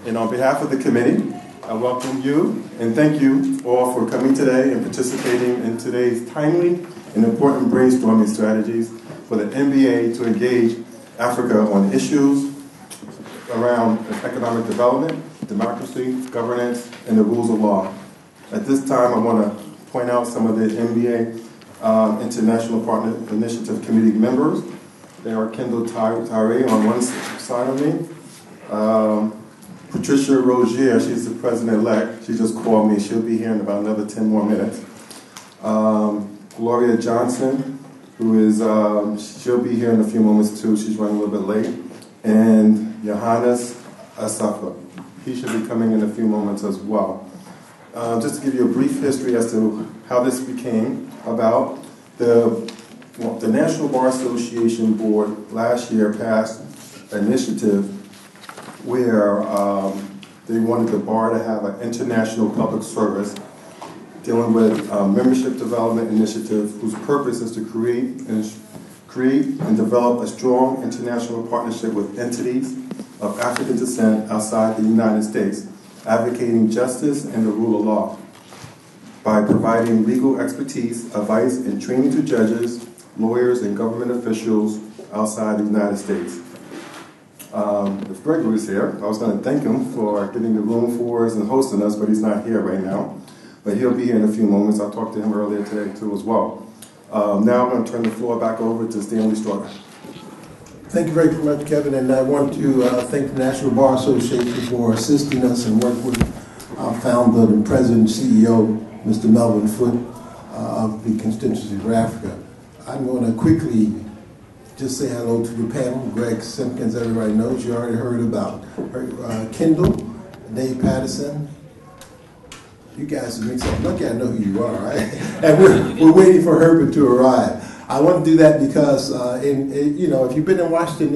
And on behalf of the committee, I welcome you and thank you all for coming today and participating in today's timely and important brainstorming strategies for the NBA to engage Africa on issues around economic development, democracy, governance, and the rules of law. At this time, I want to point out some of the NBA International Partner Initiative Committee members. They are Kendal, Tyre on one side of me. Patricia Rosier, she's the president-elect. She just called me. She'll be here in about another 10 more minutes. Gloria Johnson, who is, she'll be here in a few moments too. She's running a little bit late. And Johannes Asafa. He should be coming in a few moments as well. Just to give you a brief history as to how this became about, the National Bar Association Board last year passed an initiative where they wanted the bar to have an international public service dealing with membership development initiative whose purpose is to create and develop a strong international partnership with entities of African descent outside the United States, advocating justice and the rule of law by providing legal expertise, advice, and training to judges, lawyers, and government officials outside the United States. If Gregory is here, I was going to thank him for getting the room for us and hosting us, but he's not here right now. But he'll be here in a few moments. I talked to him earlier today, too, as well. Now I'm going to turn the floor back over to Stanley Straughter. Thank you very much, Kevin, and I want to thank the National Bar Association for assisting us and work with our founder and president and CEO, Mr. Melvin Foote of the Constituency for Africa. I'm going to quickly just say hello to the panel. Greg Simpkins, everybody knows. You already heard about Kendal, Dave Peterson. You guys are mixed up. Lucky I know who you are, right? And we're waiting for Herbert to arrive. I want to do that because, you know, if you've been in Washington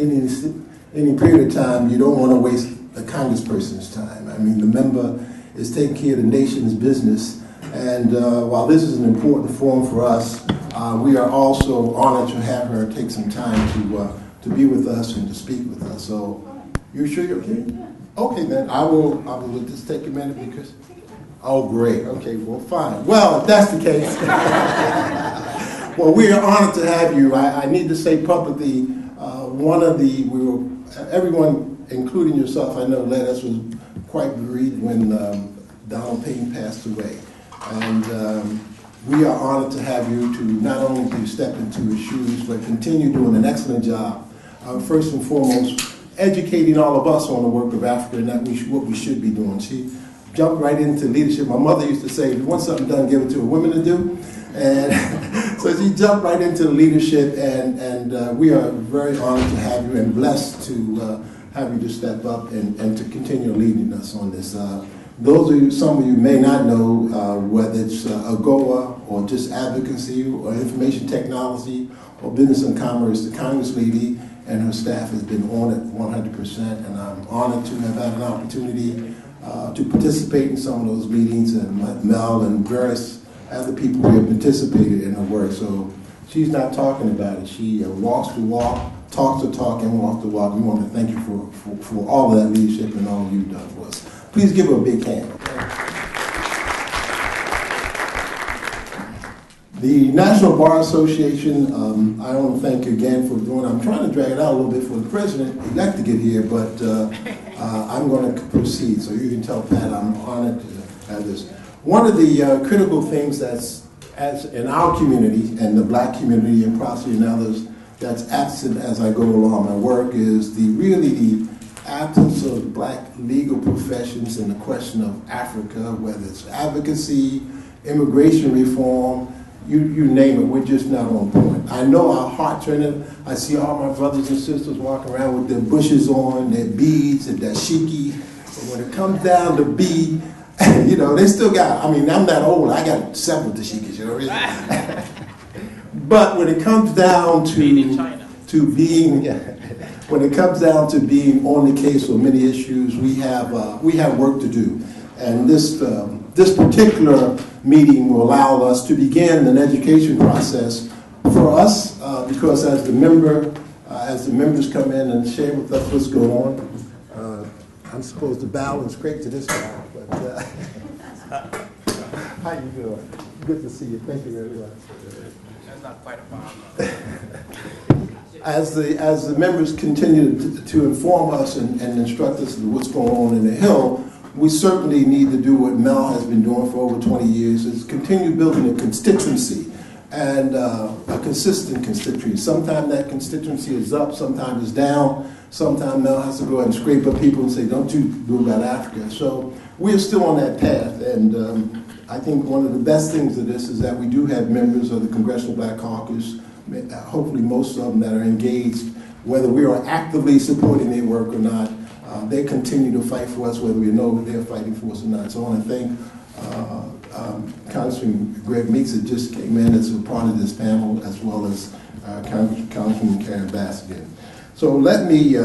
any period of time, you don't want to waste a congressperson's time. I mean, the member is taking care of the nation's business. And while this is an important forum for us, we are also honored to have her take some time to be with us and to speak with us. So, you sure you're okay? Okay, then I will just take a minute because. Oh, great. Okay, well, fine. Well, if that's the case, well, we are honored to have you. I need to say publicly, everyone, including yourself, I know, Lettuce was quite bereaved when Donald Payne passed away. And we are honored to have you to not only to step into his shoes, but continue doing an excellent job. First and foremost, educating all of us on the work of Africa and what we should be doing. She jumped right into leadership. My mother used to say, if you want something done, give it to a woman to do. And so she jumped right into leadership, and we are very honored to have you and blessed to have you to step up and to continue leading us on this. Some of you may not know whether it's AGOA or just advocacy or information technology or business and commerce, the Congress lady and her staff has been on it 100%, and I'm honored to have had an opportunity to participate in some of those meetings, and Mel and various other people who have participated in her work. So she's not talking about it. She walks the walk, talks the talk, and walks the walk. We want to thank you for all of that leadership and all you've done for us. Please give her a big hand. The National Bar Association, I want to thank you again for doing. I'm trying to drag it out a little bit for the president-elect to get here, but I'm going to proceed. So you can tell Pat I'm honored to have this. One of the critical things that's in our community and the black community and possibly in others that's absent as I go along my work is the absence of black legal professions in the question of Africa, whether it's advocacy, immigration reform, you name it, we're just not on point. I know our hearts are in it. I see all my brothers and sisters walking around with their bushes on, their beads, and their shiki. But when it comes down to bead, you know, they still got, I mean, I'm that old. I got several dashikis, you know what I mean? But when it comes down to being, when it comes down to being on the case on many issues, we have work to do. And this particular meeting will allow us to begin an education process for us, because as the members come in and share with us what's going on, I'm supposed to bow and scrape to this guy, but how you doing? Good to see you. Thank you very much. That's not quite a bow. As the members continue to inform us and instruct us of what's going on in the Hill, we certainly need to do what Mel has been doing for over 20 years, is continue building a constituency and a consistent constituency. Sometimes that constituency is up, sometimes it's down. Sometimes Mel has to go and scrape up people and say, don't you do about Africa. So we're still on that path, and I think one of the best things of this is that we do have members of the Congressional Black Caucus, hopefully most of them that are engaged, whether we are actively supporting their work or not. They continue to fight for us, whether we know they're fighting for us or not. So I want to thank Congressman Greg Meeks, that just came in as a part of this panel, as well as Congresswoman Karen Bastigan. So let me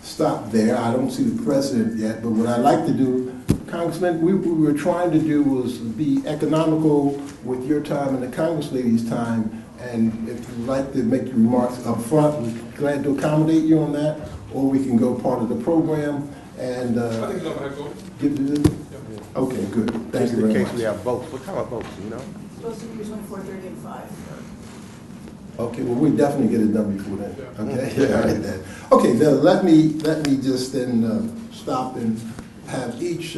stop there. I don't see the president yet, but what I'd like to do, Congressman, what we were trying to do was be economical with your time and the Congress lady's time. And if you'd like to make your remarks up front, we're glad to accommodate you on that, or we can go part of the program and give you this. Okay, good. Thank you very much. In case we have votes. What kind of votes, you know? Supposed to be between 4:30 and 5. Okay, well, we definitely get it done before then. Okay, yeah, all right then. Okay, then let me just then stop and have each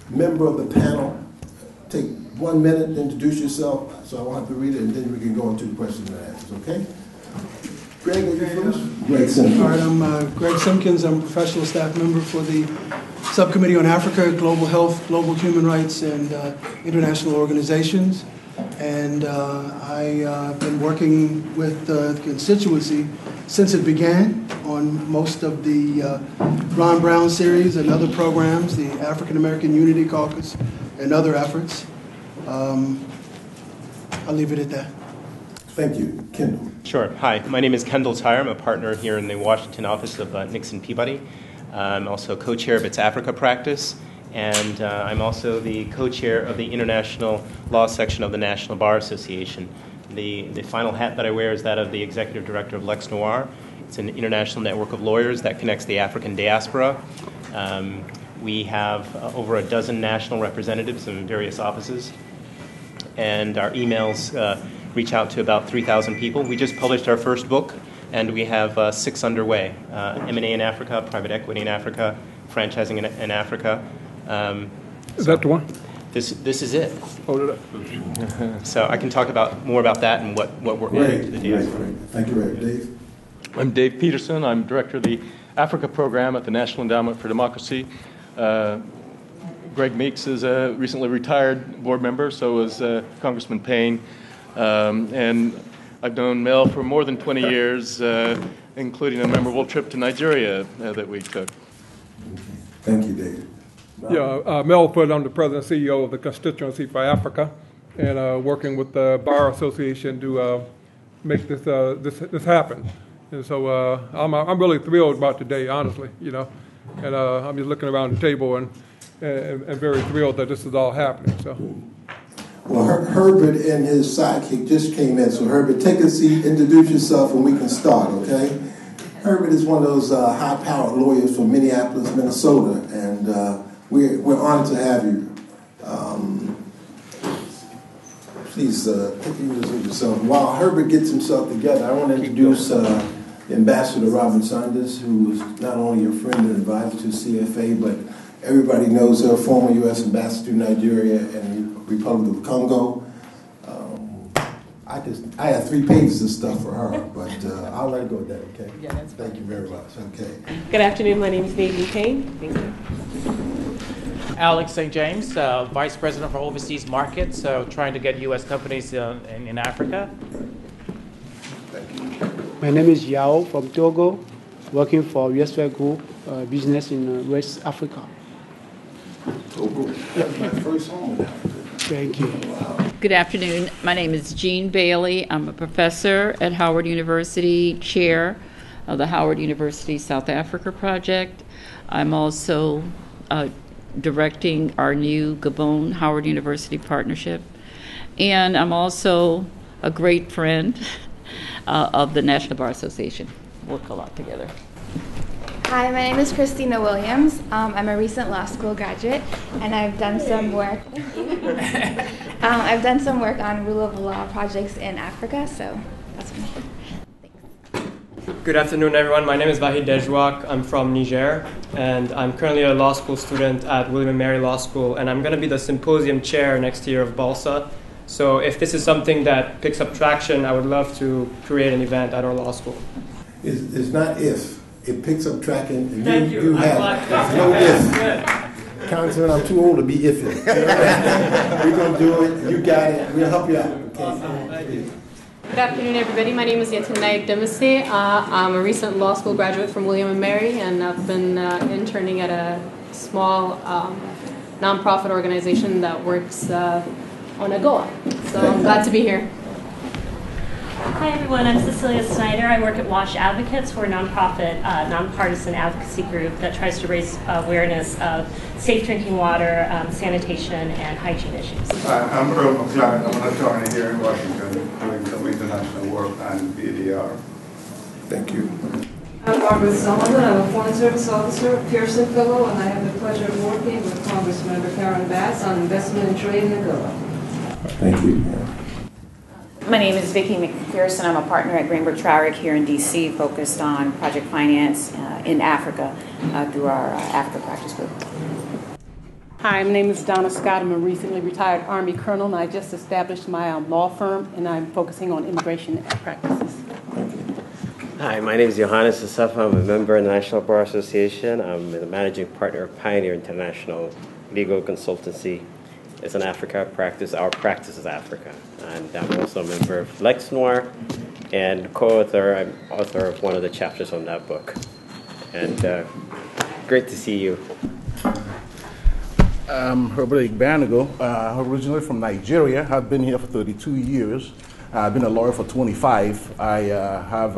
member of the panel take 1 minute to introduce yourself, so I won't have to read it, and then we can go into the questions and answers. Okay? Greg, are you first? Greg Simpkins. All right, I'm Greg Simpkins. I'm a professional staff member for the Subcommittee on Africa, Global Health, Global Human Rights, and International Organizations. And I've been working with the constituency since it began on most of the Ron Brown series and other programs, the African American Unity Caucus, and other efforts. I'll leave it at that. Thank you. Kendal. Sure. Hi, my name is Kendal Tyre. I'm a partner here in the Washington office of Nixon Peabody. I'm also co-chair of its Africa practice, and I'm also the co-chair of the International Law section of the National Bar Association. The final hat that I wear is that of the executive director of Lex Noir. It's an international network of lawyers that connects the African diaspora. We have over a dozen national representatives in various offices, and our emails reach out to about 3,000 people. We just published our first book, and we have 6 underway. M&A in Africa, private equity in Africa, franchising in Africa. Is that the one? This is it. Hold it up. So I can talk more about that and what we're adding to the diaspora. Great. Thank you, Ray. Dave? I'm Dave Peterson. I'm director of the Africa program at the National Endowment for Democracy. Greg Meeks is a recently retired board member, so is Congressman Payne. And I've known Mel for more than 20 years, including a memorable trip to Nigeria that we took. Thank you, Dave. Yeah, Mel Foote, I'm the president and CEO of the Constituency for Africa, and working with the Bar Association to make this happen. And so I'm really thrilled about today, honestly, you know. And I'm just looking around the table and very thrilled that this is all happening. So. Well, Herbert and his sidekick just came in. So Herbert, take a seat, introduce yourself, and we can start, okay? Herbert is one of those high-powered lawyers from Minneapolis, Minnesota, and we're honored to have you. Please introduce yourself. While Herbert gets himself together, I want to introduce Ambassador Robin Sanders, who is not only your friend and advisor to CFA, but everybody knows her, former U.S. Ambassador to Nigeria and the Republic of Congo. I have 3 pages of stuff for her, but I'll let her go with that, okay? Yeah, that's fine. Thank you very much, okay. Good afternoon. My name is Nadine Kane. Thank you. Alex St. James, Vice President for Overseas Markets, trying to get U.S. companies in Africa. My name is Yao from Togo, working for USFA Group, business in West Africa. Togo, that's my first home in Africa. Thank you. Good afternoon. My name is Jean Bailey. I'm a professor at Howard University, chair of the Howard University South Africa project. I'm also directing our new Gabon Howard University partnership. And I'm also a great friend of the National Bar Association. Work a lot together. Hi, my name is Christina Williams. I'm a recent law school graduate, and I've done some work. I've done some work on rule of law projects in Africa, so that's what I'm. Good afternoon, everyone. My name is Vahid Dejwak. I'm from Niger, and I'm currently a law school student at William & Mary Law School, and I'm going to be the symposium chair next year of BALSA. So if this is something that picks up traction, I would love to create an event at our law school. It's not if. It picks up tracking, and Thank you have it. There's no if. Congressman, I'm too old to be iffy. We're going to do it. You got it. We'll help you out. Okay. Thank you. Good afternoon, everybody. My name is Yatinai Demese. I'm a recent law school graduate from William & Mary, and I've been interning at a small nonprofit organization that works on AGOA. So I'm glad to be here. Hi, everyone. I'm Cecilia Snyder. I work at WASH Advocates. We're a nonprofit, nonpartisan advocacy group that tries to raise awareness of safe drinking water, sanitation, and hygiene issues. I'm Earl McLaren. I'm an attorney here in Washington doing some international work on BDR. Thank you. I'm Barbara Sullivan. I'm a Foreign Service Officer, Pearson Fellow, and I have the pleasure of working with Congressmember Karen Bass on investment and trade in AGOA. Thank you. My name is Vicki McPherson. I'm a partner at Greenberg Traurig here in D.C., focused on project finance in Africa through our Africa practice group. Hi, my name is Donna Scott. I'm a recently retired Army colonel, and I just established my law firm, and I'm focusing on immigration practices. Hi, my name is Johannes Asafa. I'm a member of the National Bar Association. I'm the managing partner of Pioneer International Legal Consultancy. It's an Africa practice. Our practice is Africa. And I'm also a member of Lex Noir and I'm author of one of the chapters on that book. And great to see you. I'm Herbert Igbanugo, originally from Nigeria. I've been here for 32 years. I've been a lawyer for 25. I have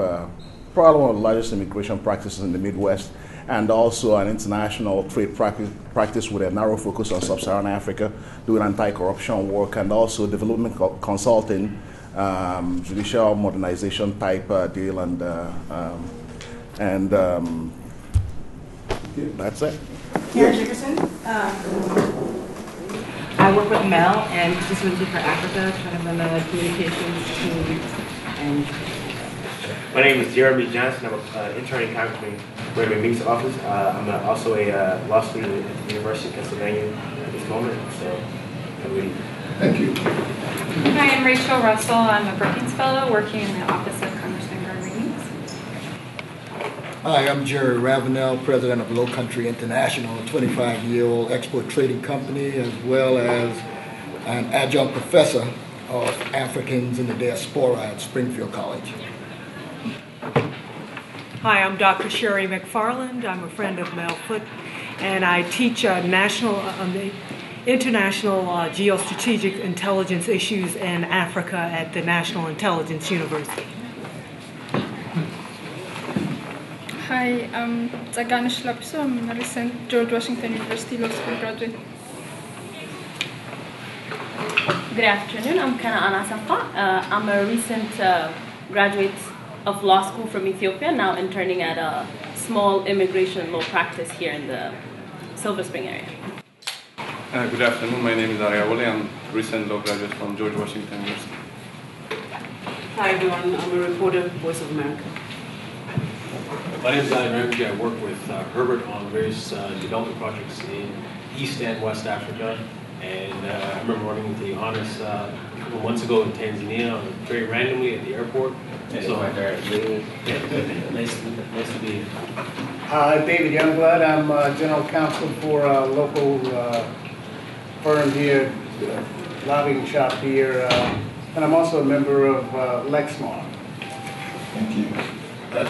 probably one of the largest immigration practices in the Midwest, and also an international trade practice with a narrow focus on sub-Saharan Africa, doing anti-corruption work, and also development consulting, judicial modernization type deal, and that's it. Karen Dickerson. I work with Mel and Constituency for Africa, kind of on the communications team. And my name is Jeremy Johnson. I'm an interning Congressman in Meeks' office. I'm also a law student at the University of Pennsylvania at this moment. So, thank you. Hi, I'm Rachel Russell. I'm a Brookings Fellow working in the office of Congressman Gregory. Hi, I'm Jerry Ravenel, president of Low Country International, a 25-year-old export trading company, as well as an adjunct professor of Africans in the diaspora at Springfield College. Hi, I'm Dr. Sherry McFarland. I'm a friend of Mel Foote, and I teach the international geostrategic intelligence issues in Africa at the National Intelligence University. Hi, I'm Zagana Shlapso. I'm a recent George Washington University Law School graduate. Good afternoon. I'm Kana Anasafa. I'm a recent graduate of law school from Ethiopia, now interning at a small immigration law practice here in the Silver Spring area. Good afternoon. My name is Ariawole. I'm a recent law graduate from George Washington University. hi, everyone. I'm a reporter with Voice of America. My name is Alan Ramsey. I work with Herbert on various development projects in East and West Africa. And I remember running into Johannes a couple months ago in Tanzania, very randomly at the airport. So, nice to be here. David Youngblood. I'm general counsel for a local firm here, lobbying shop here, and I'm also a member of Lexmark. Thank you.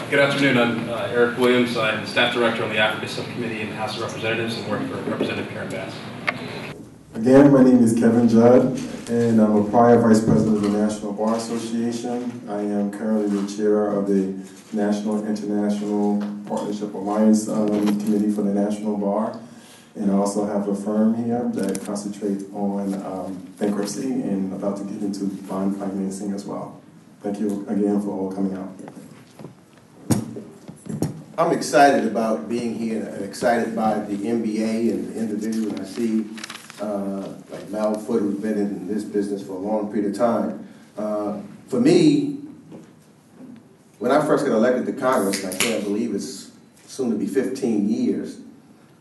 Good afternoon. I'm Eric Williams. I'm the staff director on the Africa Subcommittee in the House of Representatives and work for Representative Karen Bass. Again, my name is Kevin Judd, and I'm a prior vice president of the National Bar Association. I am currently the chair of the National International Partnership Alliance Committee for the National Bar, and I also have a firm here that concentrates on bankruptcy and about to get into bond financing as well. Thank you again for all coming out. I'm excited about being here and excited by the MBA and the individuals I see, like Mal Foote, who's been in this business for a long period of time. For me, when I first got elected to Congress, and I can't believe it's soon to be 15 years,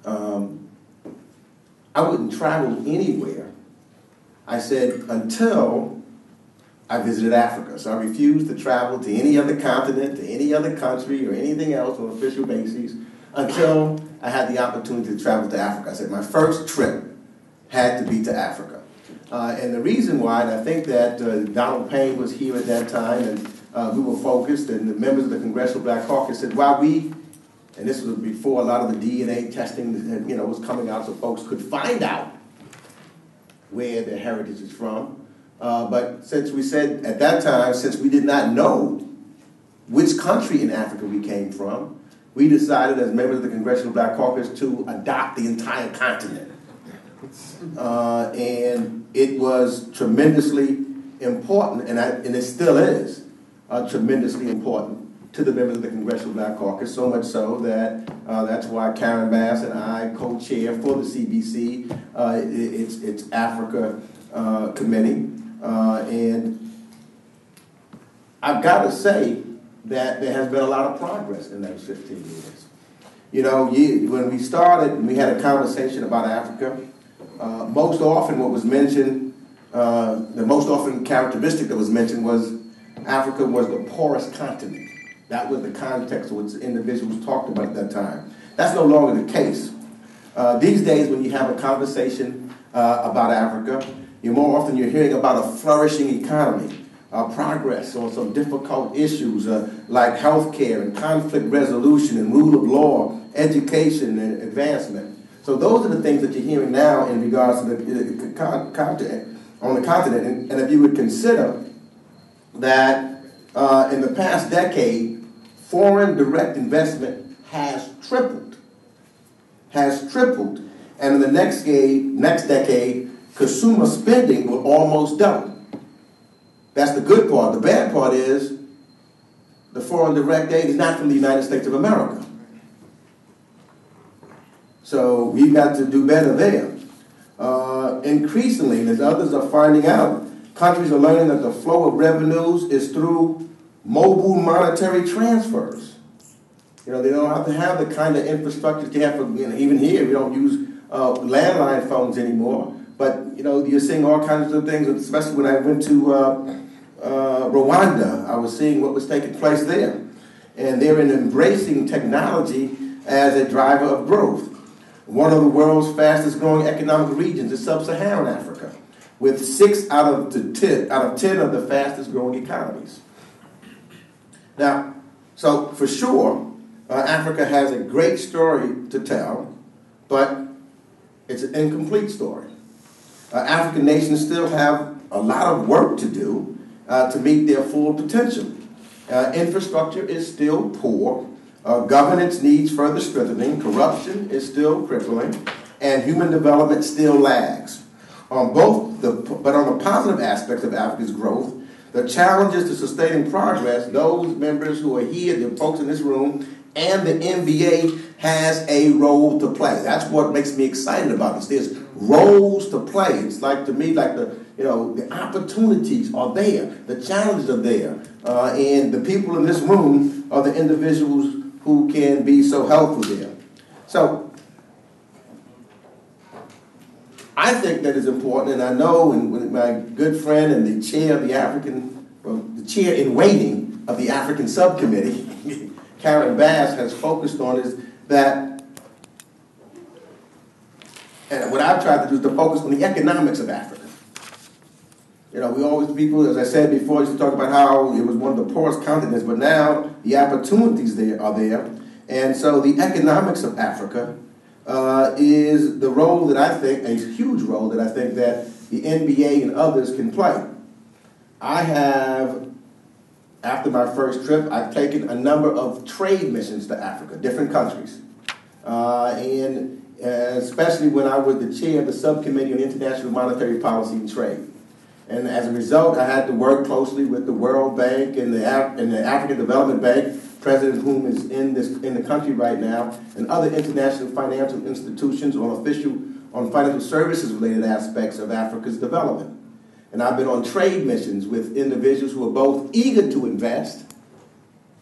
I wouldn't travel anywhere, I said, until I visited Africa. So I refused to travel to any other continent, to any other country, or anything else on an official basis until I had the opportunity to travel to Africa. I said my first trip had to be to Africa. And the reason why, and I think that Donald Payne was here at that time, and we were focused, and the members of the Congressional Black Caucus said, while we, and this was before a lot of the DNA testing that, was coming out so folks could find out where their heritage is from. But since we said at that time, since we did not know which country in Africa we came from, we decided as members of the Congressional Black Caucus to adopt the entire continent. And it was tremendously important, and it still is tremendously important to the members of the Congressional Black Caucus, so much so that that's why Karen Bass and I co-chair for the CBC, its Africa committee. And I've got to say that there has been a lot of progress in those 15 years. When we started, we had a conversation about Africa. Most often what was mentioned, the most often characteristic that was mentioned was Africa was the poorest continent. That was the context of what individuals talked about at that time. That's no longer the case. These days, when you have a conversation about Africa, more often you're hearing about a flourishing economy, progress on some difficult issues like health care and conflict resolution and rule of law, education and advancement. So those are the things that you're hearing now in regards to the continent, on the continent. And if you would consider that in the past decade, foreign direct investment has tripled. And in the next decade, consumer spending will almost double. That's the good part. The bad part is the foreign direct aid is not from the United States of America. So we've got to do better there. Increasingly, as others are finding out, countries are learning that the flow of revenues is through mobile monetary transfers. They don't have to have the kind of infrastructure you have for, even here, we don't use landline phones anymore. But, you're seeing all kinds of things, especially when I went to Rwanda, I was seeing what was taking place there. And they're embracing technology as a driver of growth. One of the world's fastest growing economic regions is sub-Saharan Africa, with 6 out of 10 of the fastest growing economies. Now, so for sure, Africa has a great story to tell, but it's an incomplete story. African nations still have a lot of work to do to meet their full potential. Infrastructure is still poor. Governance needs further strengthening. Corruption is still crippling. And human development still lags. But on the positive aspects of Africa's growth, the challenges to sustaining progress, those members who are here, the folks in this room, and the NBA has a role to play. That's what makes me excited about this. There's roles to play. It's like, to me, like the opportunities are there. The challenges are there. And the people in this room are the individuals who can be so helpful there. So I think that is important, and I know, and with my good friend and the chair of the chair in waiting of the African subcommittee, Karen Bass, has focused on is that, and what I've tried to do is to focus on the economics of Africa. People, as I said before, used to talk about how it was one of the poorest continents, but now the opportunities there are there. And so the economics of Africa is the role that I think, a huge role that I think that the NBA and others can play. I have, after my first trip, I've taken a number of trade missions to Africa, different countries. And especially when I was the chair of the Subcommittee on International Monetary Policy and Trade. And as a result, I had to work closely with the World Bank and the African Development Bank President whom is in the country right now, and other international financial institutions on financial services related aspects of Africa's development. And I've been on trade missions with individuals who are both eager to invest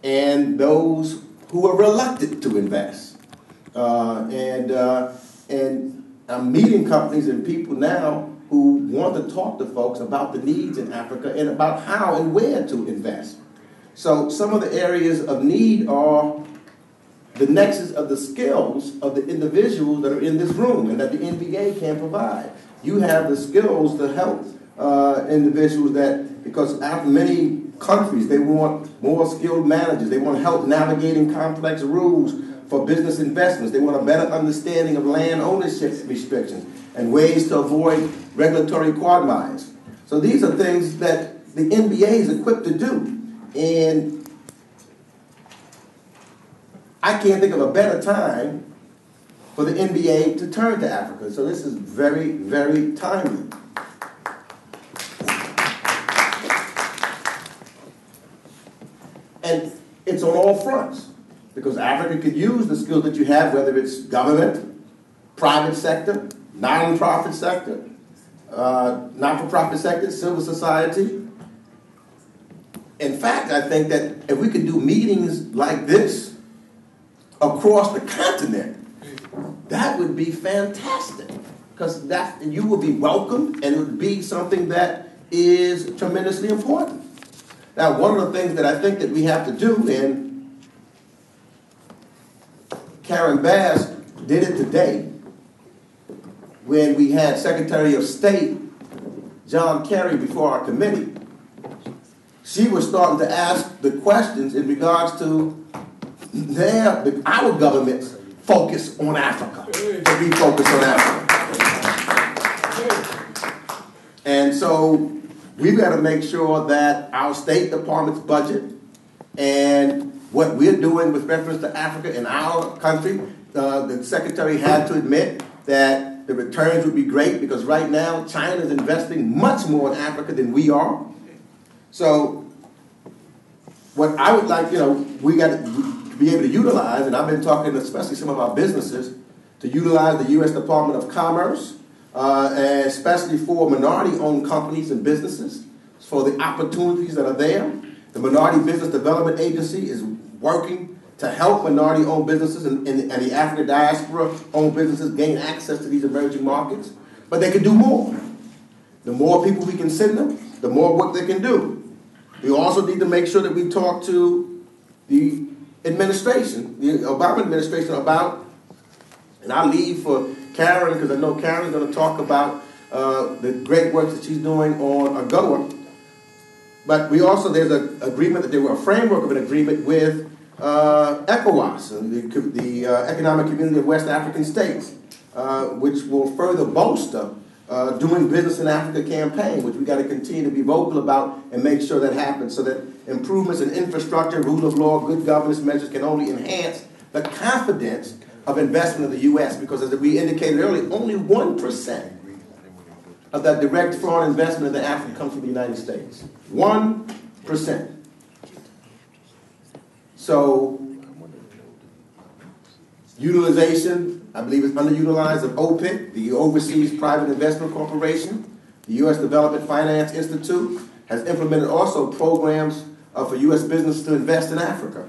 and those who are reluctant to invest. And I'm meeting companies and people now who want to talk to folks about the needs in Africa and about how and where to invest. So some of the areas of need are the nexus of the skills of the individuals that are in this room and that the NBA can provide. You have the skills to help individuals because after many countries, they want more skilled managers. They want help navigating complex rules for business investments. They want a better understanding of land ownership restrictions and ways to avoid regulatory quagmires. So these are things that the NBA is equipped to do. And I can't think of a better time for the NBA to turn to Africa. So this is very, very timely. And it's on all fronts, because Africa could use the skills that you have, whether it's government, private sector, non-profit sector, not-for-profit sector, civil society. In fact, I think that if we could do meetings like this across the continent, that would be fantastic, because you will be welcomed, and it would be something that is tremendously important. Now, one of the things that I think that we have to do, and Karen Bass did it today when we had Secretary of State John Kerry before our committee. She was starting to ask the questions in regards to our government's focus on Africa, to refocus on Africa. And so we've got to make sure that our State Department's budget and what we're doing with reference to Africa in our country, the Secretary had to admit that the returns would be great, because right now China is investing much more in Africa than we are. So what I would like, we got to be able to utilize, and I've been talking especially some of our businesses, to utilize the U.S. Department of Commerce, and especially for minority-owned companies and businesses, for the opportunities that are there. The Minority Business Development Agency is working to help minority-owned businesses and the African diaspora-owned businesses gain access to these emerging markets. But they can do more. The more people we can send them, the more work they can do. We also need to make sure that we talk to the administration, the Obama administration, about, and I'll leave for Karen, because I know Karen's going to talk about the great work that she's doing on AGOA. But we also, there's an agreement, that there were a framework of an agreement with ECOWAS, the Economic Community of West African States, which will further bolster doing business in Africa campaign, which we got to continue to be vocal about and make sure that happens, so that improvements in infrastructure, rule of law, good governance measures can only enhance the confidence of investment in the U.S., because as we indicated earlier, only 1% of that direct foreign investment in Africa comes from the United States. 1%. So utilization, I believe, is underutilized of OPIC, the Overseas Private Investment Corporation. The U.S. Development Finance Institute has implemented also programs for U.S. business to invest in Africa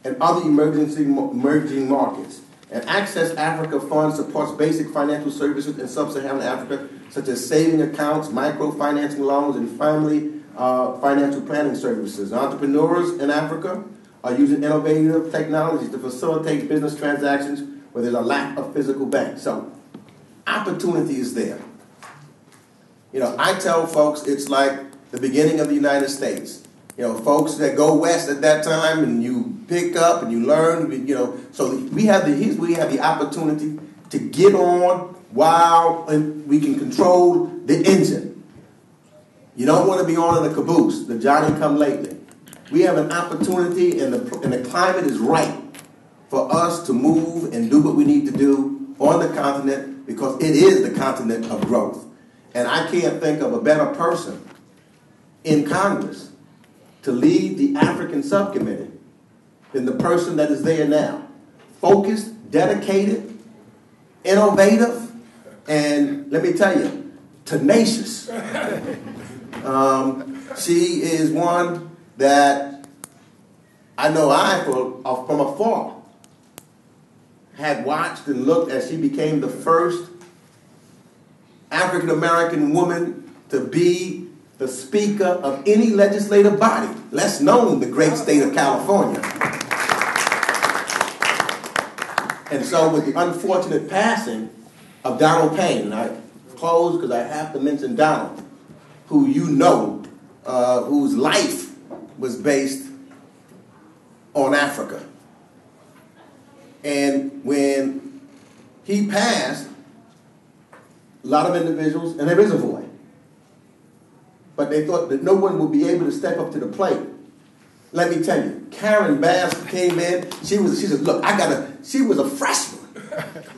and other emerging markets. And Access Africa Fund supports basic financial services in sub-Saharan Africa, such as saving accounts, microfinancing loans, and family financial planning services. Entrepreneurs in Africa are using innovative technologies to facilitate business transactions where there's a lack of physical banks. So opportunity is there. I tell folks it's like the beginning of the United States. Folks that go west at that time, and you pick up and you learn, so we have the opportunity to get on while we can control the engine. You don't want to be on in a caboose, the Johnny-come-lately. We have an opportunity, and the climate is right for us to move and do what we need to do on the continent, because it is the continent of growth. And I can't think of a better person in Congress to lead the African subcommittee than the person that is there now. Focused, dedicated, innovative, and let me tell you, tenacious. She is one that I know from afar, had watched and looked as she became the first African-American woman to be the Speaker of any legislative body, less known the great state of California. And so with the unfortunate passing of Donald Payne, and I close because I have to mention Donald, who you know, whose life was based on Africa. And when he passed, a lot of individuals, and there is a void, but they thought that no one would be able to step up to the plate. Let me tell you, Karen Bass came in, she said, look, she was a freshman.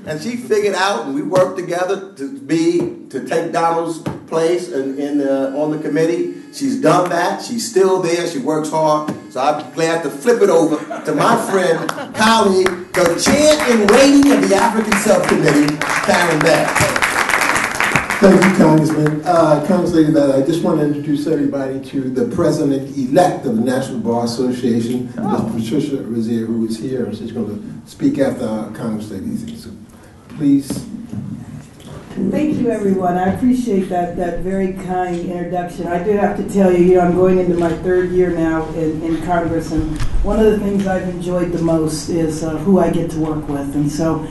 And she figured out, and we worked together to take Donald's place on the committee. She's done that. She's still there. She works hard. So I'm glad to flip it over to my friend, colleague, the chair in waiting of the African Subcommittee, Karen Bass. Thank you, Congressman. Congressman, I just want to introduce everybody to the President-elect of the National Bar Association, Ms. Patricia Rosier, who is here, and she's going to speak after our Congressman. So please. Thank you, everyone. I appreciate that very kind introduction. I do have to tell you, I'm going into my third year now in Congress, and one of the things I've enjoyed the most is who I get to work with. And so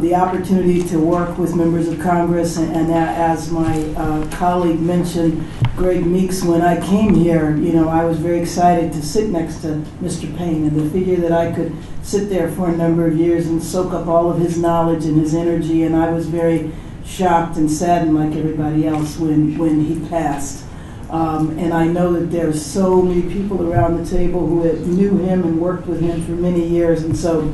the opportunity to work with members of Congress, and as my colleague mentioned, Greg Meeks, when I came here, I was very excited to sit next to Mr. Payne, and to figure that I could sit there for a number of years and soak up all of his knowledge and his energy, and I was very shocked and saddened like everybody else when he passed. And I know that there's so many people around the table who knew him and worked with him for many years, and so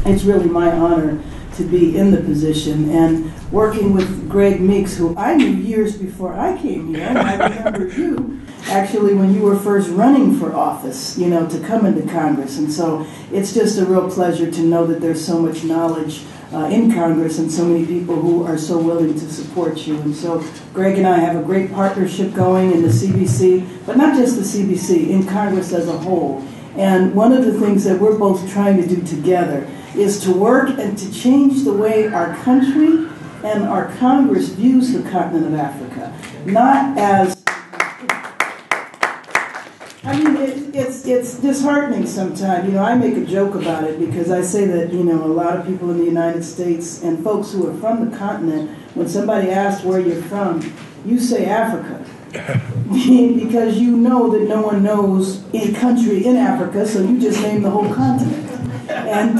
it's really my honor to be in the position. And working with Greg Meeks, who I knew years before I came here, and I remember you actually when you were first running for office, to come into Congress. And so it's just a real pleasure to know that there's so much knowledge in Congress and so many people who are so willing to support you. And so Greg and I have a great partnership going in the CBC, but not just the CBC, in Congress as a whole. And one of the things that we're both trying to do together is to work and to change the way our country and our Congress views the continent of Africa. Not as, it's disheartening sometimes. I make a joke about it because I say that, a lot of people in the United States and folks who are from the continent, when somebody asks where you're from, you say Africa. Because you know that no one knows any country in Africa, so you just name the whole continent. And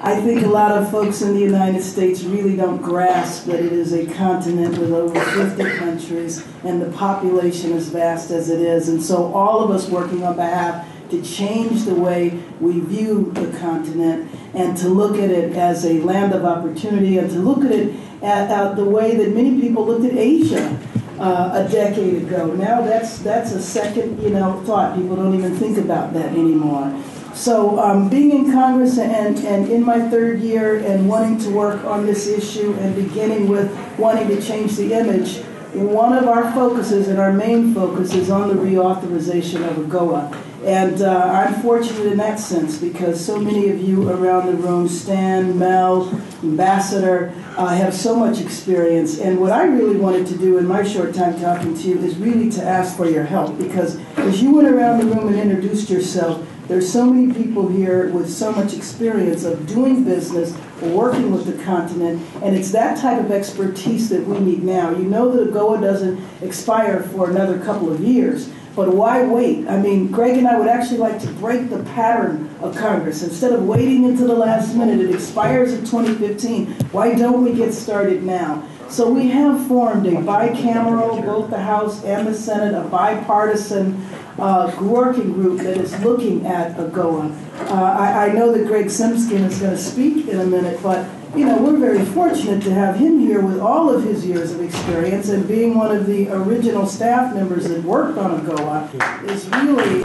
I think a lot of folks in the United States really don't grasp that it is a continent with over 50 countries and the population as vast as it is. And so all of us working on behalf to change the way we view the continent and to look at it as a land of opportunity and to look at it at the way that many people looked at Asia a decade ago. Now that's a second, thought. People don't even think about that anymore. So being in Congress and in my third year and wanting to work on this issue and beginning with wanting to change the image, one of our focuses and our main focus is on the reauthorization of AGOA. And I'm fortunate in that sense because so many of you around the room, Stan, Mel, Ambassador, have so much experience. And what I really wanted to do in my short time talking to you is really to ask for your help, because as you went around the room and introduced yourself, there's so many people here with so much experience of doing business, working with the continent, and it's that type of expertise that we need now. You know that AGOA doesn't expire for another couple of years, but why wait? I mean, Greg and I would actually like to break the pattern of Congress. Instead of waiting until the last minute, it expires in 2015. Why don't we get started now? So we have formed a bicameral, both the House and the Senate, a bipartisan working group that is looking at AGOA. I know that Greg Simpkins is going to speak in a minute, but we're very fortunate to have him here with all of his years of experience, and being one of the original staff members that worked on AGOA is really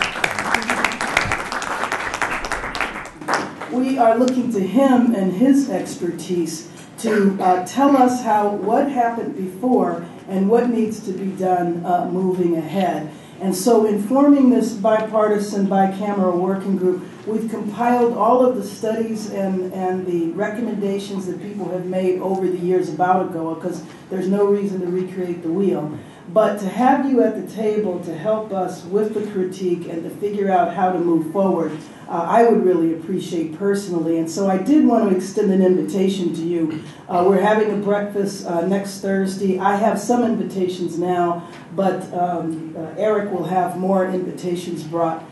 we are looking to him and his expertise to tell us what happened before and what needs to be done moving ahead. And so in forming this bipartisan, bicameral working group, we've compiled all of the studies and the recommendations that people have made over the years about AGOA, because there's no reason to recreate the wheel. But to have you at the table to help us with the critique and to figure out how to move forward, I would really appreciate personally. And so I did want to extend an invitation to you. We're having a breakfast next Thursday. I have some invitations now, but Eric will have more invitations brought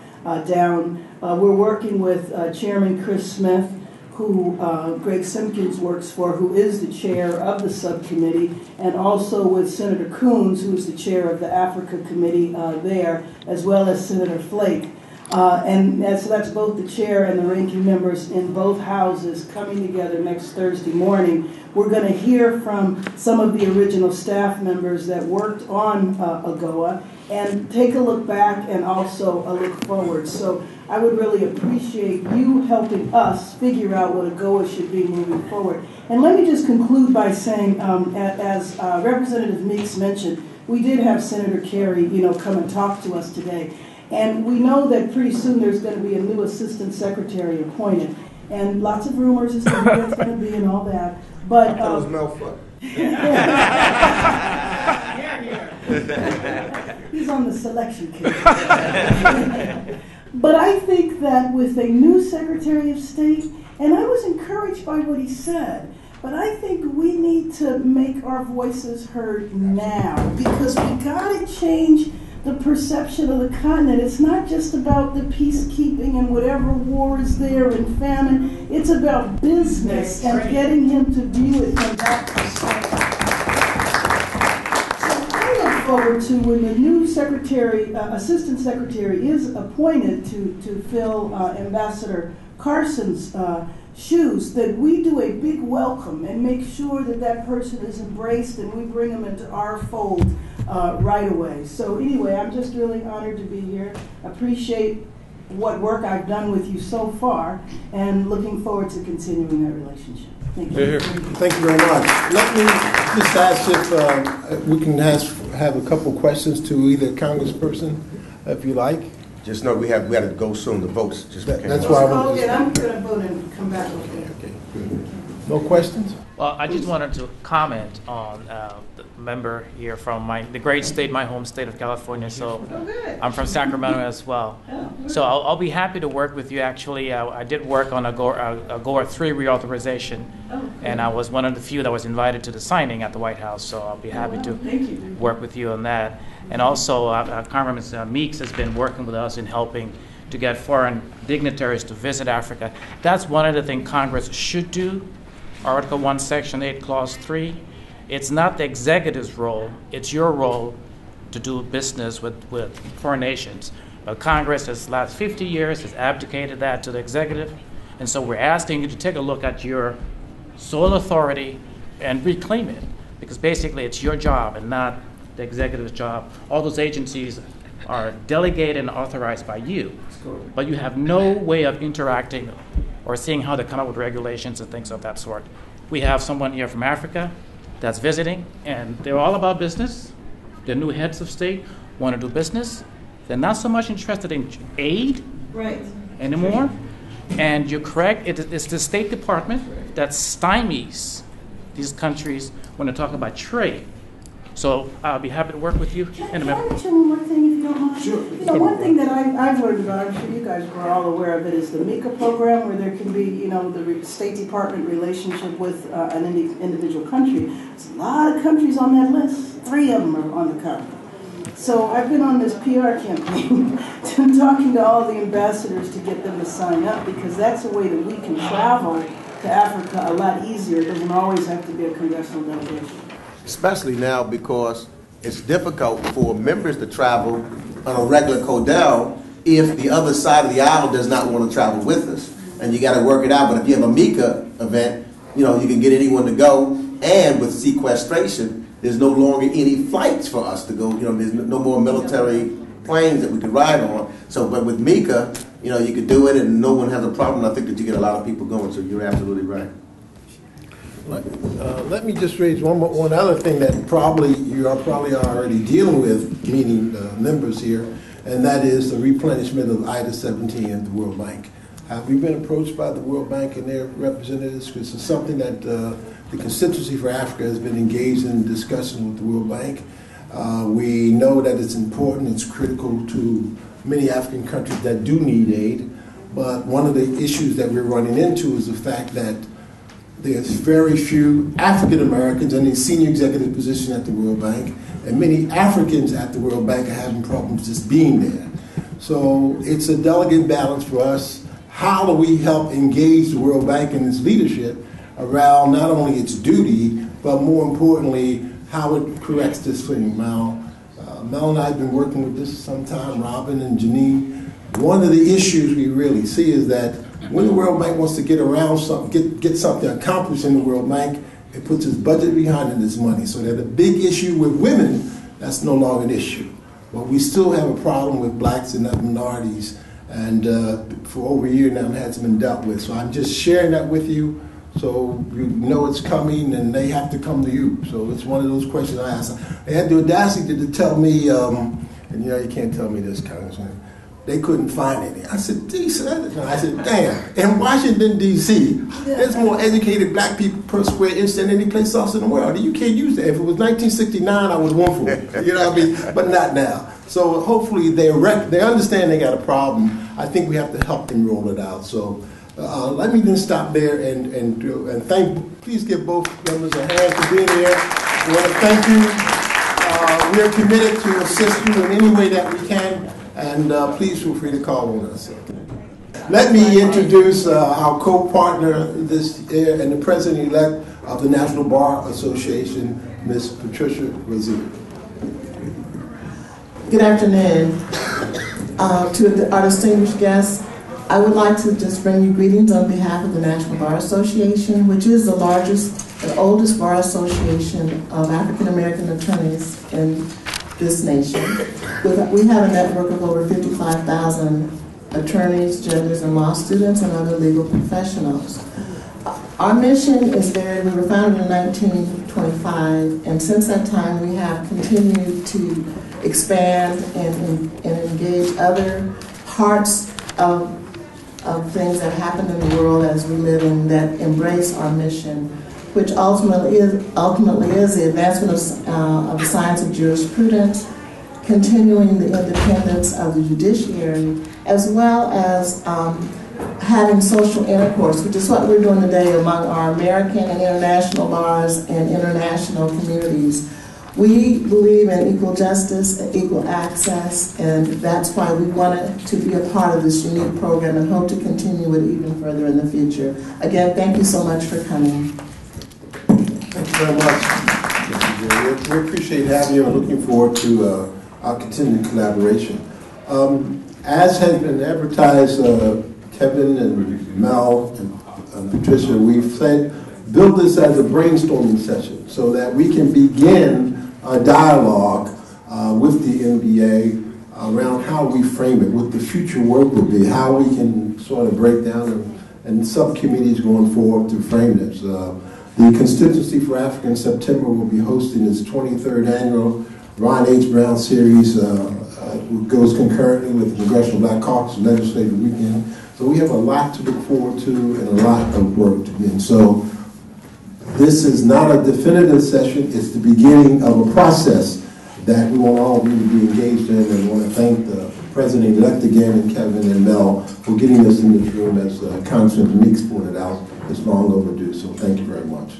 down. We're working with Chairman Chris Smith, who Greg Simpkins works for, who is the chair of the subcommittee, and also with Senator Coons, who is the chair of the Africa Committee there, as well as Senator Flake. So that's both the chair and the ranking members in both houses coming together next Thursday morning. We're going to hear from some of the original staff members that worked on AGOA and take a look back and also a look forward. So I would really appreciate you helping us figure out what AGOA should be moving forward. And let me just conclude by saying, as Representative Meeks mentioned, we did have Senator Kerry, come and talk to us today. And we know that pretty soon there's going to be a new assistant secretary appointed. And lots of rumors as to who it's going to be and all that. But that was Mel Foot. He's on the selection committee. But I think that with a new Secretary of State, and I was encouraged by what he said, but I think we need to make our voices heard now, because we got to change the perception of the continent. It's not just about the peacekeeping and whatever war is there and famine. It's about business and getting him to view it from that perspective. So I look forward to when the new secretary, assistant secretary is appointed to fill Ambassador Carson's shoes, that we do a big welcome and make sure that that person is embraced and we bring them into our fold right away. So anyway, I'm just really honored to be here. Appreciate what work I've done with you so far and looking forward to continuing that relationship. Thank you. Thank you very much. Let me just ask if we can have a couple questions to either congressperson, if you like. Just know we had to go soon. The votes just came. That's why I'm going to vote and come back with you. Okay. No questions? Well, I just wanted to comment on the member here from the great state, my home state of California. So I'm from Sacramento as well. So I'll be happy to work with you. Actually, I did work on AGOA 3 reauthorization, and I was one of the few that was invited to the signing at the White House. So I'll be happy to work with you on that. And also, Congressman Meeks has been working with us in helping to get foreign dignitaries to visit Africa. That's one of the things Congress should do. Article 1, Section 8, Clause 3. It's not the executive's role, it's your role to do business with foreign nations. But Congress, this last 50 years, has abdicated that to the executive. And so we're asking you to take a look at your sole authority and reclaim it. Because basically it's your job and not the executive's job. All those agencies are delegated and authorized by you. But you have no way of interacting or seeing how they come up with regulations and things of that sort. We have someone here from Africa that's visiting, and they're all about business. The new heads of state want to do business. They're not so much interested in aid anymore. And you're correct, it's the State Department that stymies these countries when they talk about trade. So I'll be happy to work with you. Can I mention one more thing, if you don't mind? Sure. One thing that I've learned about, I'm sure you guys were all aware of it, is the MICA program, where there can be, the State Department relationship with an individual country. There's a lot of countries on that list. 3 of them are on the continent. So I've been on this PR campaign talking to all the ambassadors to get them to sign up, because that's a way that we can travel to Africa a lot easier. It doesn't always have to be a congressional delegation. Especially now, because it's difficult for members to travel on a regular Codell if the other side of the aisle does not want to travel with us. And you got to work it out. But if you have a MICA event, you can get anyone to go. And with sequestration, there's no longer any flights for us to go. There's no more military planes that we could ride on. So, but with MICA, you could do it and no one has a problem, I think that you get a lot of people going, so you're absolutely right. Let me just raise one other thing that you are probably already dealing with, meaning members here, and that is the replenishment of Ida 17 at the World Bank. Have we been approached by the World Bank and their representatives? Because it's something that the Constituency for Africa has been engaged in discussion with the World Bank. We know that it's important, it's critical to many African countries that do need aid, but one of the issues that we're running into is the fact that there's very few African Americans in a senior executive position at the World Bank, and many Africans at the World Bank are having problems just being there. So it's a delicate balance for us. How do we help engage the World Bank and its leadership around not only its duty, but more importantly, how it corrects this thing? Mel and I have been working with this some time, Robin and Janine. One of the issues we really see is that when the World Bank wants to get around something, get something accomplished in the World Bank, it puts its budget behind it, its money. So that a big issue with women, that's no longer an issue. But we still have a problem with blacks and other minorities, and for over a year now it hasn't been dealt with. So I'm just sharing that with you, so you know it's coming, and they have to come to you. So it's one of those questions I asked. They had the audacity to tell me, and you can't tell me this, Congressman, they couldn't find any. I said, I said, damn, in Washington, D.C., there's more educated black people per square inch than any place else in the world. You can't use that. If it was 1969, I would one for it. You know what I mean? But not now. So hopefully they understand they got a problem. I think we have to help them roll it out. So let me then stop there and please give both members a hand for being here. I want to thank you. We are committed to assist you in any way that we can. And please feel free to call on us. Let me introduce our co-partner this year and the president-elect of the National Bar Association, Ms. Patricia Rosier. Good afternoon. To our distinguished guests, I would like to just bring you greetings on behalf of the National Bar Association, which is the largest and oldest bar association of African American attorneys in this nation. We have a network of over 55,000 attorneys, judges, and law students and other legal professionals. Our mission is we were founded in 1925, and since that time we have continued to expand and engage other parts of things that happen in the world as we live in that embrace our mission, which ultimately is the advancement of the science of jurisprudence, continuing the independence of the judiciary, as well as having social intercourse, which is what we're doing today among our American and international bars and international communities. We believe in equal justice and equal access, and that's why we wanted to be a part of this unique program and hope to continue it even further in the future. Again, thank you so much for coming. Thank you very much. We appreciate having you and looking forward to our continued collaboration. As has been advertised, Kevin and Mel and Patricia, we've built this as a brainstorming session so that we can begin a dialogue with the NBA around how we frame it, what the future work will be, how we can sort of break down and subcommittees going forward to frame this. The Constituency for Africa in September will be hosting its 23rd annual Ron H. Brown Series. Goes concurrently with the Congressional Black Caucus Legislative Weekend. So we have a lot to look forward to and a lot of work to do. And so this is not a definitive session, it's the beginning of a process that we want all of you to be engaged in, and I want to thank the President-elect again and Kevin and Mel for getting us in this room, as Congressman Meeks pointed out. It's long overdue, so thank you very much.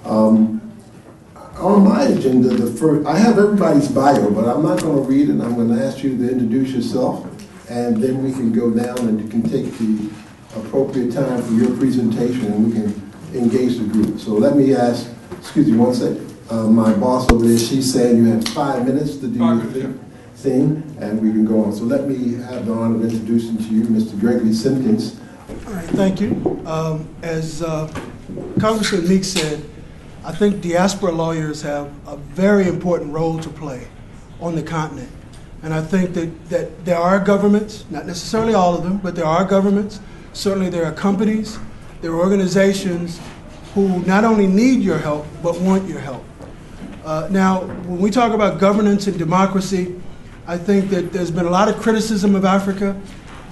On my agenda, I have everybody's bio, but I'm not going to read it. I'm going to ask you to introduce yourself, and then we can go down and you can take the appropriate time for your presentation, and we can engage the group. So let me ask, excuse me one second. My boss over there, she's saying you have 5 minutes to do your thing, and we can go on. So let me have the honor of introducing to you Mr. Gregory Simpkins. All right, thank you. As Congressman Meeks said, I think diaspora lawyers have a very important role to play on the continent. And I think that there are governments, not necessarily all of them, but there are governments. Certainly there are companies, there are organizations who not only need your help, but want your help. Now, when we talk about governance and democracy, I think that there's been a lot of criticism of Africa,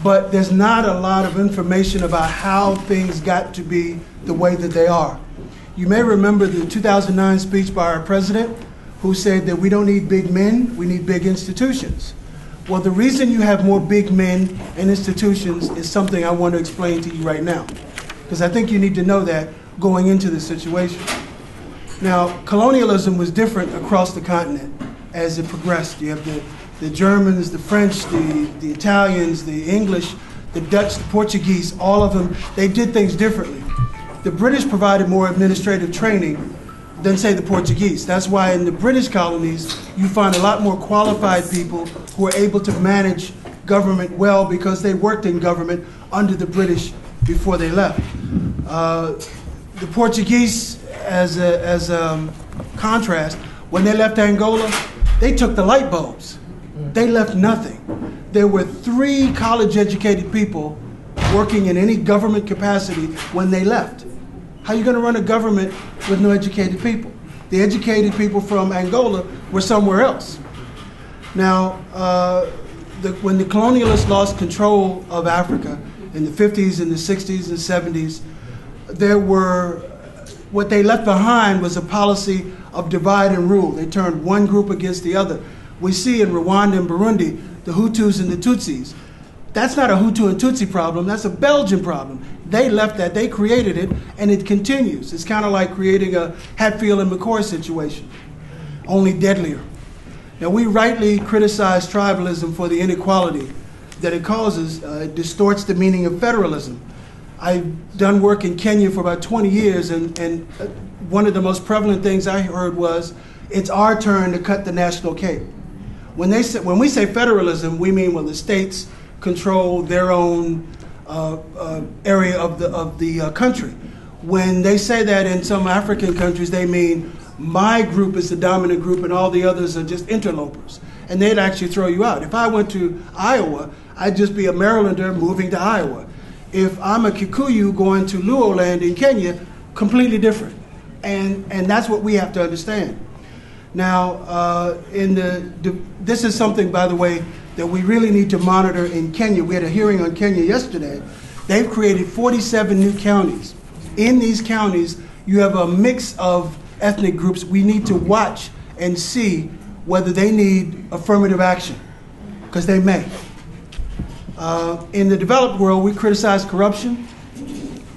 but there's not a lot of information about how things got to be the way that they are. You may remember the 2009 speech by our president, who said that we don't need big men, we need big institutions. Well, the reason you have more big men and institutions is something I want to explain to you right now, because I think you need to know that going into this situation. Now, colonialism was different across the continent as it progressed. You have the Germans, the French, the Italians, the English, the Dutch, the Portuguese, all of them, they did things differently. The British provided more administrative training than, say, the Portuguese. That's why in the British colonies, you find a lot more qualified people who are able to manage government well because they worked in government under the British before they left. The Portuguese, as a contrast, when they left Angola, they took the light bulbs. They left nothing. There were 3 college-educated people working in any government capacity when they left. How are you going to run a government with no educated people? The educated people from Angola were somewhere else. Now, when the colonialists lost control of Africa in the 50s and the 60s and 70s, what they left behind was a policy of divide and rule. They turned one group against the other. We see in Rwanda and Burundi, the Hutus and the Tutsis. That's not a Hutu and Tutsi problem, that's a Belgian problem. They left that, they created it, and it continues. It's kind of like creating a Hatfield and McCoy situation, only deadlier. Now, we rightly criticize tribalism for the inequality that it causes. It distorts the meaning of federalism. I've done work in Kenya for about 20 years, and one of the most prevalent things I heard was, it's our turn to cut the national cake. When we say federalism, we mean, well, the states control their own area of the country. When they say that in some African countries, they mean my group is the dominant group and all the others are just interlopers. And they'd actually throw you out. If I went to Iowa, I'd just be a Marylander moving to Iowa. If I'm a Kikuyu going to Luo land in Kenya, completely different. And that's what we have to understand. Now, this is something, by the way, that we really need to monitor in Kenya. We had a hearing on Kenya yesterday. They've created 47 new counties. In these counties, you have a mix of ethnic groups. We need to watch and see whether they need affirmative action, because they may. In the developed world, we criticize corruption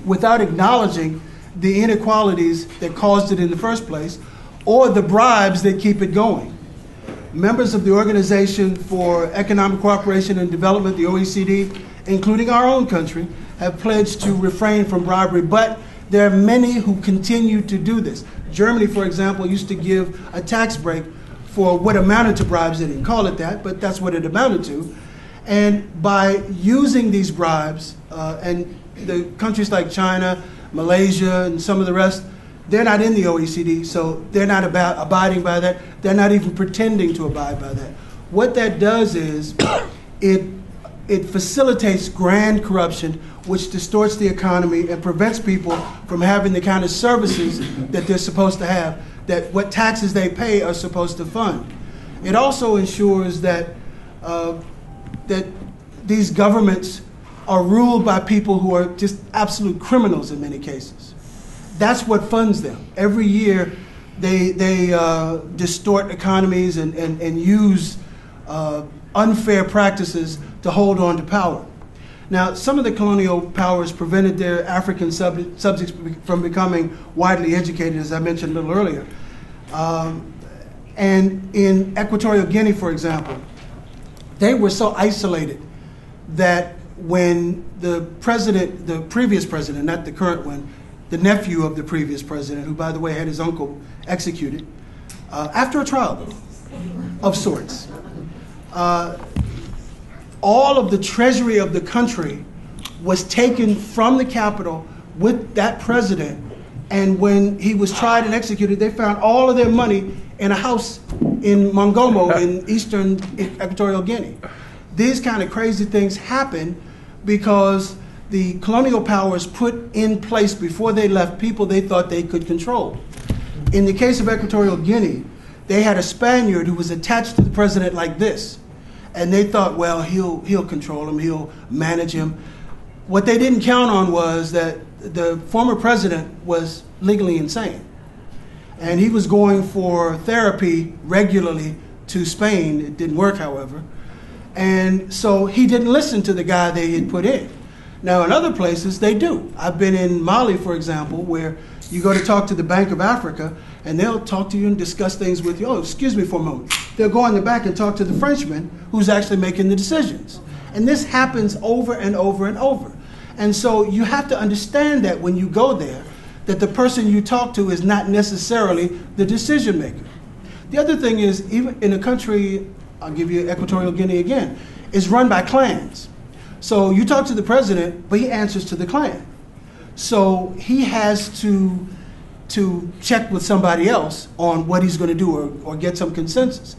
without acknowledging the inequalities that caused it in the first place, or the bribes that keep it going. Members of the Organization for Economic Cooperation and Development, the OECD, including our own country, have pledged to refrain from bribery, but there are many who continue to do this. Germany, for example, used to give a tax break for what amounted to bribes. They didn't call it that, but that's what it amounted to. And by using these bribes, and the countries like China, Malaysia, and some of the rest, they're not in the OECD, so they're not abiding by that. They're not even pretending to abide by that. What that does is it facilitates grand corruption, which distorts the economy and prevents people from having the kind of services that they're supposed to have, that what taxes they pay are supposed to fund. It also ensures that these governments are ruled by people who are just absolute criminals in many cases. That's what funds them. Every year, they distort economies and use unfair practices to hold on to power. Now, some of the colonial powers prevented their African subjects from becoming widely educated, as I mentioned a little earlier. And in Equatorial Guinea, for example, they were so isolated that when the previous president, not the current one, the nephew of the previous president, who, by the way, had his uncle executed, after a trial of sorts, all of the treasury of the country was taken from the capital with that president, and when he was tried and executed, they found all of their money in a house in Mongomo in eastern Equatorial Guinea. These kind of crazy things happen because the colonial powers put in place before they left people they thought they could control. In the case of Equatorial Guinea, they had a Spaniard who was attached to the president like this. And they thought, well, he'll control him, he'll manage him. What they didn't count on was that the former president was legally insane. And he was going for therapy regularly to Spain. It didn't work, however. And so he didn't listen to the guy they had put in. Now, in other places, they do. I've been in Mali, for example, where you go to talk to the Bank of Africa, and they'll talk to you and discuss things with you. Oh, excuse me for a moment. They'll go in the back and talk to the Frenchman who's actually making the decisions. And this happens over and over and over. And so you have to understand that when you go there, that the person you talk to is not necessarily the decision maker. The other thing is, even in a country, I'll give you Equatorial Guinea again, is run by clans. So you talk to the president, but he answers to the clan. So he has to check with somebody else on what he's going to do or get some consensus.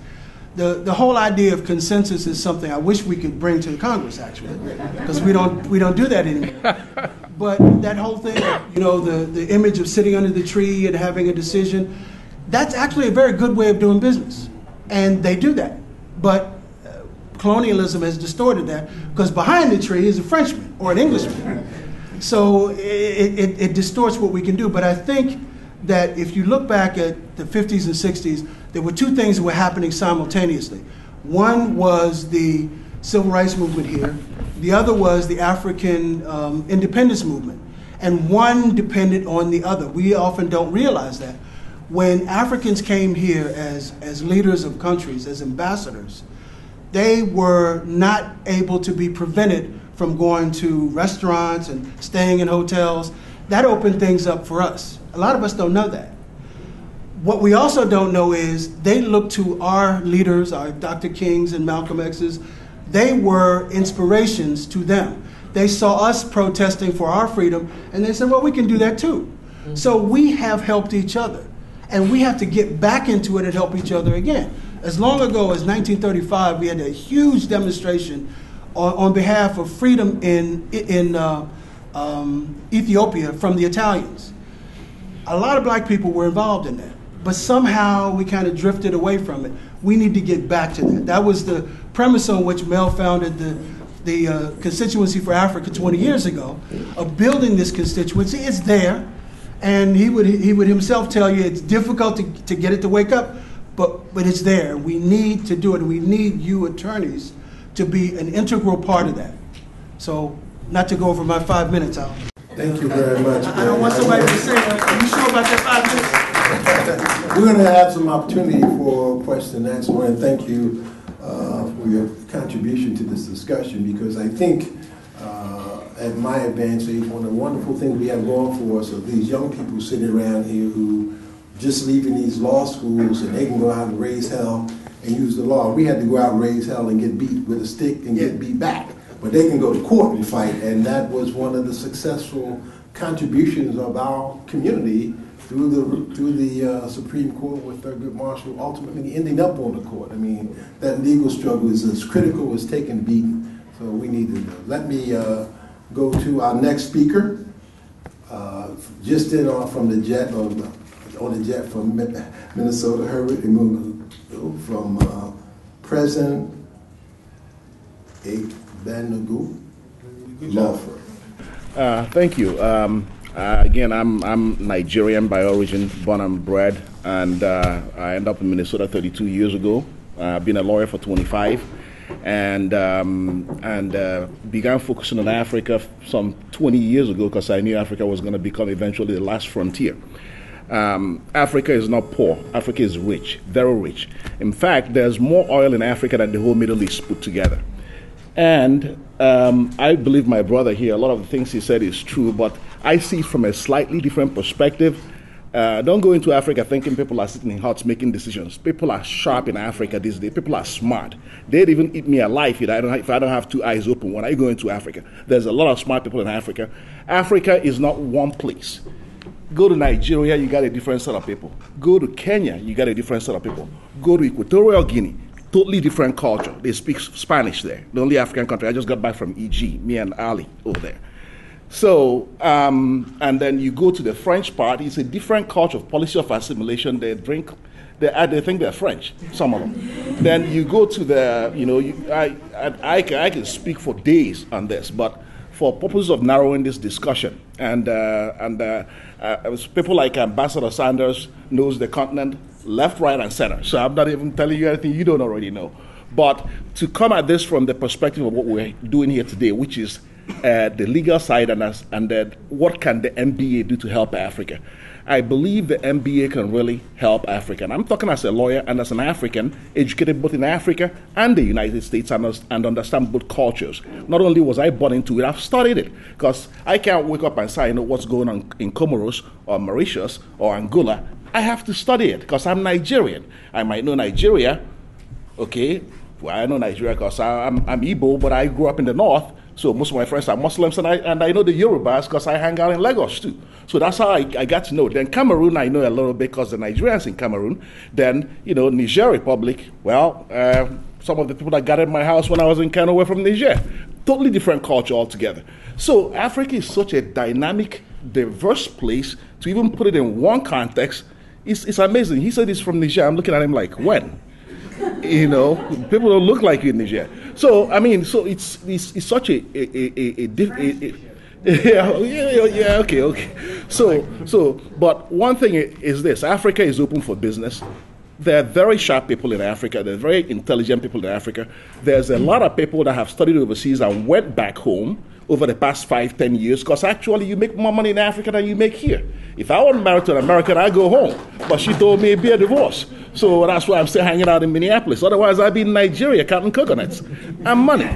The whole idea of consensus is something I wish we could bring to the Congress, actually, because we don't do that anymore. But that whole thing, you know, the image of sitting under the tree and having a decision, that's actually a very good way of doing business. And they do that. But colonialism has distorted that because behind the tree is a Frenchman or an Englishman. So it distorts what we can do. But I think that if you look back at the 50s and 60s, there were two things that were happening simultaneously. One was the civil rights movement here. The other was the African independence movement. And one depended on the other. We often don't realize that. When Africans came here as leaders of countries, as ambassadors, they were not able to be prevented from going to restaurants and staying in hotels. That opened things up for us. A lot of us don't know that. What we also don't know is they looked to our leaders, our Dr. Kings and Malcolm X's. They were inspirations to them. They saw us protesting for our freedom, and they said, well, we can do that too. Mm-hmm. So we have helped each other, and we have to get back into it and help each other again. As long ago as 1935, we had a huge demonstration on behalf of freedom in Ethiopia from the Italians. A lot of black people were involved in that, but somehow we kind of drifted away from it. We need to get back to that. That was the premise on which Mel founded the Constituency for Africa 20 years ago, of building this constituency. It's there, and he would himself tell you it's difficult to get it to wake up, but it's there. We need to do it, and we need you attorneys to be an integral part of that. So, not to go over my 5 minutes, Al. Thank you very much. I don't want somebody to say, are you sure about that 5 minutes? We're going to have some opportunity for question and answer, and thank you for your contribution to this discussion, because I think at my advanced age, one of the wonderful things we have going for us are these young people sitting around here who just leaving these law schools, and they can go out and raise hell and use the law. We had to go out and raise hell and get beat with a stick and get beat back. But they can go to court and fight, and that was one of the successful contributions of our community through the Supreme Court with Thurgood Marshall ultimately ending up on the court. I mean, that legal struggle is as critical as taking a beating. So we need to know. Let me go to our next speaker. Just in from the jet, on the jet from Minnesota, Herbert, from President Igbanugo law firm. Thank you. Again, I'm Nigerian by origin, born and bred, and I ended up in Minnesota 32 years ago. I've been a lawyer for 25, and began focusing on Africa some 20 years ago because I knew Africa was going to become eventually the last frontier. Africa is not poor. Africa is rich, very rich. In fact, there's more oil in Africa than the whole Middle East put together. And I believe my brother here, a lot of the things he said is true, but I see it from a slightly different perspective. Don't go into Africa thinking people are sitting in huts making decisions. People are sharp in Africa these days. People are smart. They'd even eat me alive if I don't have two eyes open when I go into Africa. There's a lot of smart people in Africa. Africa is not one place. Go to Nigeria, you got a different set of people. Go to Kenya, you got a different set of people. Go to Equatorial Guinea, totally different culture. They speak Spanish there. The only African country. I just got back from EG, me and Ali over there. So, and then you go to the French part, it's a different culture of policy of assimilation. They think they're French, some of them. Then you go to the, I can speak for days on this, but for purposes of narrowing this discussion, and people like Ambassador Sanders knows the continent left, right, and center. So I'm not even telling you anything you don't already know. But to come at this from the perspective of what we're doing here today, which is the legal side and then what can the MBA do to help Africa? I believe the MBA can really help Africa. And I'm talking as a lawyer and as an African, educated both in Africa and the United States and understand both cultures. Not only was I born into it, I've studied it. Because I can't wake up and say I know what's going on in Comoros or Mauritius or Angola. I have to study it because I'm Nigerian. I might know Nigeria, okay? Well, I know Nigeria because I'm Igbo, but I grew up in the north. So most of my friends are Muslims, and I know the Yorubas because I hang out in Lagos too. So that's how I got to know. Then Cameroon, I know a little bit because the Nigerians in Cameroon. Then, Niger Republic, well, some of the people that gathered my house when I was in Kano were from Niger. Totally different culture altogether. So Africa is such a dynamic, diverse place. To even put it in one context, it's amazing. He said he's from Niger. I'm looking at him like, when? People don't look like you in Niger. So I mean, so it's such a okay. So, but one thing is this: Africa is open for business. There are very sharp people in Africa. There are very intelligent people in Africa. There's a lot of people that have studied overseas and went back home over the past 5-10 years, because actually you make more money in Africa than you make here. If I wasn't married to an American, I'd go home. But she told me it'd be a divorce. So that's why I'm still hanging out in Minneapolis. Otherwise, I'd be in Nigeria counting coconuts and money.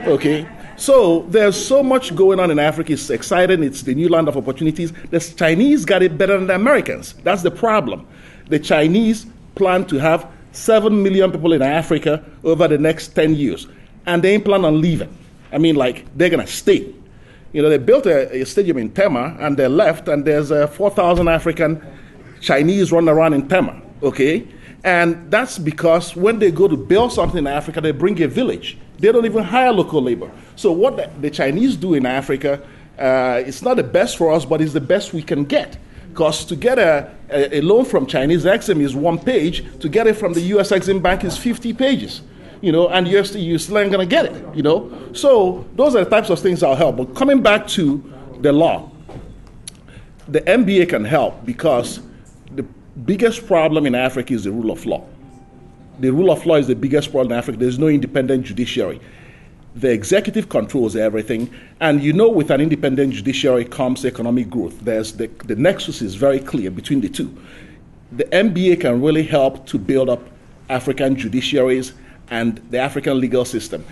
Okay? So there's so much going on in Africa. It's exciting. It's the new land of opportunities. The Chinese got it better than the Americans. That's the problem. The Chinese plan to have 7 million people in Africa over the next 10 years. And they ain't plan on leaving. I mean, they're going to stay. They built a stadium in Tema, and they left, and there's 4,000 African Chinese running around in Tema, okay? And that's because when they go to build something in Africa, they bring a village. They don't even hire local labor. So what the Chinese do in Africa, it's not the best for us, but it's the best we can get. Because to get a loan from Chinese Exim is 1 page. To get it from the U.S. Exim Bank is 50 pages. And you're still ain't going to get it, So those are the types of things that'll help. But coming back to the law, the MBA can help because the biggest problem in Africa is the rule of law. The rule of law is the biggest problem in Africa. There's no independent judiciary. The executive controls everything. And with an independent judiciary comes economic growth. The nexus is very clear between the two. The MBA can really help to build up African judiciaries and the African legal system.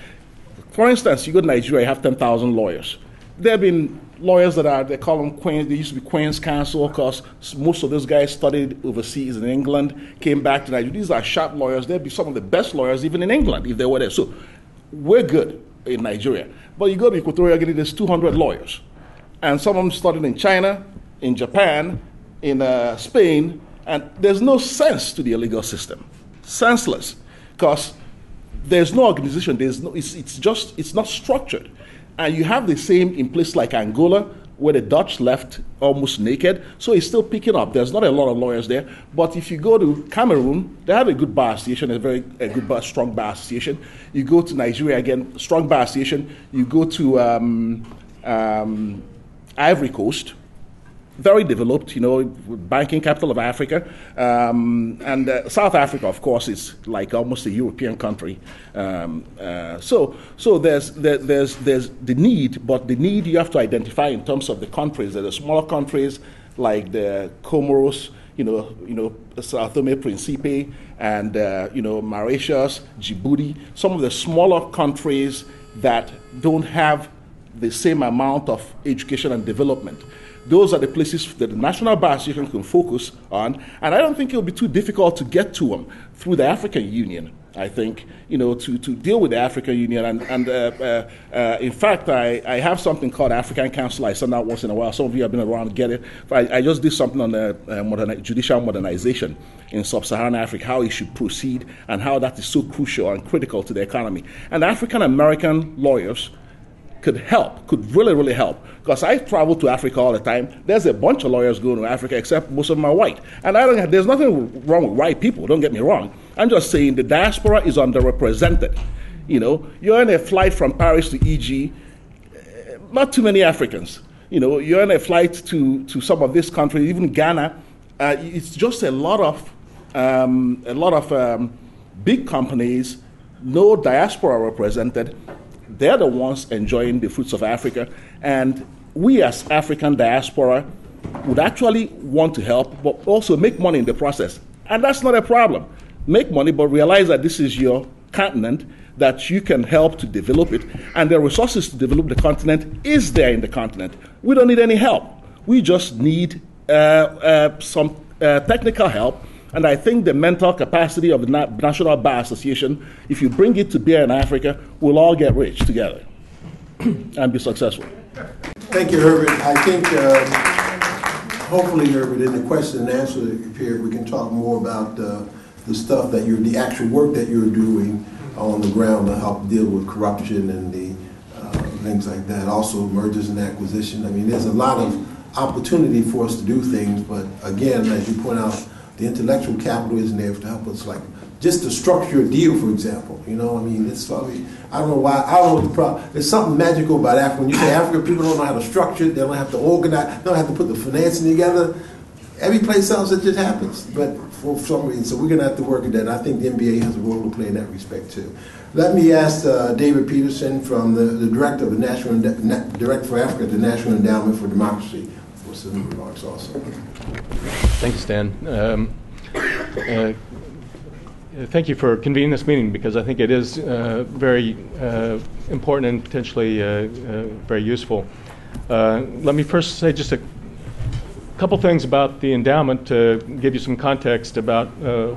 For instance, you go to Nigeria, you have 10,000 lawyers. There have been lawyers they call them Queens, they used to be Queen's Counsel because most of those guys studied overseas in England, came back to Nigeria. These are sharp lawyers. They'd be some of the best lawyers even in England if they were there. So we're good in Nigeria. But you go to Equatorial Guinea, there's 200 lawyers. And some of them studied in China, in Japan, in Spain, and there's no sense to the legal system. Senseless. Because there's no organization. It's not structured. And you have the same in places like Angola, where the Dutch left almost naked. So it's still picking up. There's not a lot of lawyers there. But if you go to Cameroon, they have a good bar association, strong bar association. You go to Nigeria again, strong bar association. You go to Ivory Coast, very developed, banking capital of Africa. And South Africa, of course, is like almost a European country. So there's the need, but the need you have to identify in terms of the countries. There are smaller countries like the Comoros, Sao Tome Principe, and Mauritius, Djibouti. Some of the smaller countries that don't have the same amount of education and development. Those are the places that the National Bar Association can focus on, and I don't think it'll be too difficult to get to them through the African Union. I think, to deal with the African Union. And in fact, I have something called African Council. I send out once in a while. Some of you have been around to get it. I just did something on the judicial modernization in sub-Saharan Africa, how it should proceed and how that is so crucial and critical to the economy. And African-American lawyers could really, really help. Because I travel to Africa all the time. There's a bunch of lawyers going to Africa, except most of them are white. And there's nothing wrong with white people, don't get me wrong. I'm just saying the diaspora is underrepresented. You're in a flight from Paris to EG, not too many Africans. You're in a flight to some of this country, even Ghana. It's just a lot of big companies, no diaspora represented. They're the ones enjoying the fruits of Africa, and we as African diaspora would actually want to help, but also make money in the process. And that's not a problem. Make money, but realize that this is your continent, that you can help to develop it, and the resources to develop the continent is there in the continent. We don't need any help. We just need some technical help. And I think the mental capacity of the National Bar Association, if you bring it to bear in Africa, we'll all get rich together and be successful. Thank you, Herbert. I think hopefully, Herbert, in the question and answer period, we can talk more about the stuff that the actual work that you're doing on the ground to help deal with corruption and the things like that. Also, mergers and acquisition. I mean, there's a lot of opportunity for us to do things, but again, as you point out, the intellectual capital isn't there to help us, like just to structure a deal, for example. It's probably, I don't know why, I don't know what the problem. There's something magical about Africa. When you say Africa, people don't know how to structure it, they don't have to organize, they don't have to put the financing together. Every place else it just happens, but for some reason, so we're going to have to work at that. I think the NBA has a role to play in that respect too. Let me ask David Peterson, from the director of the Director for Africa at the National Endowment for Democracy, for some remarks also. Thank you, Stan. Thank you for convening this meeting, because I think it is very important and potentially very useful. Let me first say just a couple things about the endowment to give you some context about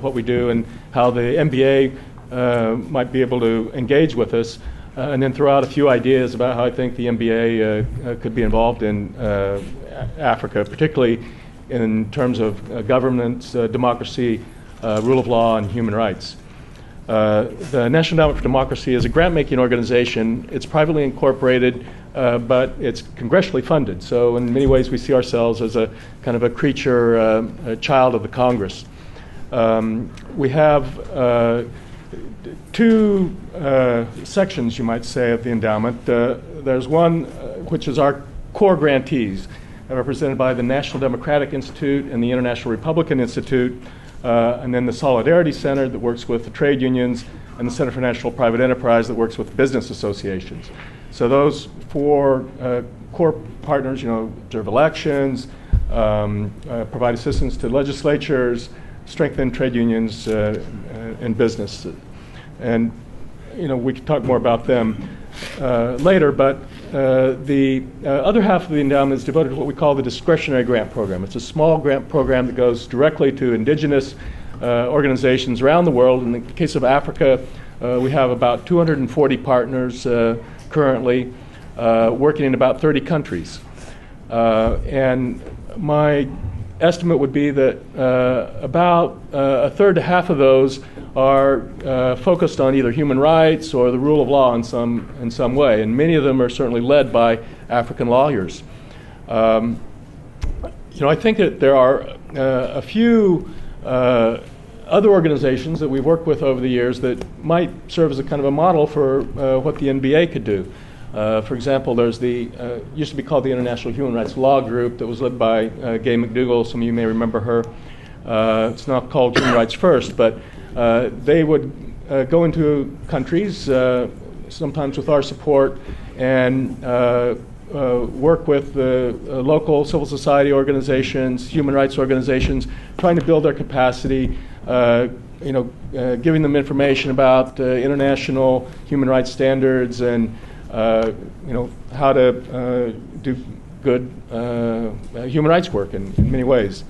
what we do and how the MBA might be able to engage with us, and then throw out a few ideas about how I think the MBA could be involved in Africa, particularly in terms of governance, democracy, rule of law, and human rights. The National Endowment for Democracy is a grant-making organization. It's privately incorporated, but it's congressionally funded. So in many ways, we see ourselves as a kind of a creature, a child of the Congress. We have two sections, you might say, of the endowment. There's one which is our core grantees, represented by the National Democratic Institute and the International Republican Institute, and then the Solidarity Center that works with the trade unions, and the Center for National Private Enterprise that works with business associations. So those four core partners, observe elections, provide assistance to legislatures, strengthen trade unions and business. And we can talk more about them later, but the other half of the endowment is devoted to what we call the discretionary grant program. It's a small grant program that goes directly to indigenous organizations around the world. In the case of Africa, we have about 240 partners currently working in about 30 countries. And my estimate would be that about a third to half of those are focused on either human rights or the rule of law in some way, and many of them are certainly led by African lawyers. I think that there are a few other organizations that we've worked with over the years that might serve as a kind of a model for what the NBA could do. For example, there's the used to be called the International Human Rights Law Group that was led by Gay McDougall. Some of you may remember her. It's now called Human Rights First, but they would go into countries, sometimes with our support, and work with the local civil society organizations, human rights organizations, trying to build their capacity, giving them information about international human rights standards and how to do good human rights work in many ways.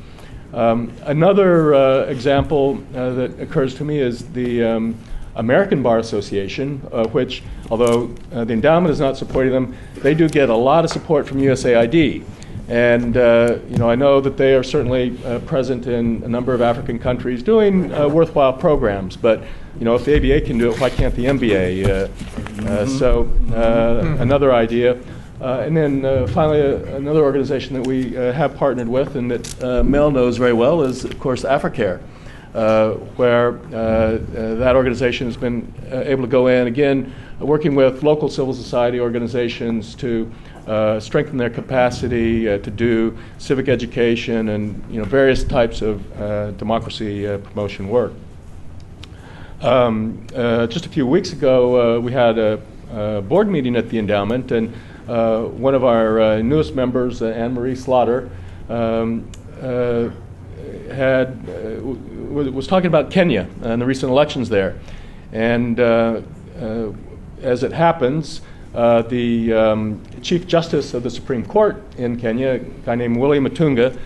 Another example that occurs to me is the American Bar Association, which, although the endowment is not supporting them, they do get a lot of support from USAID. And I know that they are certainly present in a number of African countries doing worthwhile programs. But if the ABA can do it, why can't the MBA? So another idea. And then finally, another organization that we have partnered with and that Mel knows very well is, of course, Africare, where that organization has been able to go in, again, working with local civil society organizations to strengthen their capacity to do civic education and various types of democracy promotion work. Just a few weeks ago, we had a board meeting at the endowment, and one of our newest members, Anne-Marie Straughter, was talking about Kenya and the recent elections there. And as it happens, the Chief Justice of the Supreme Court in Kenya, a guy named Willie Matunga,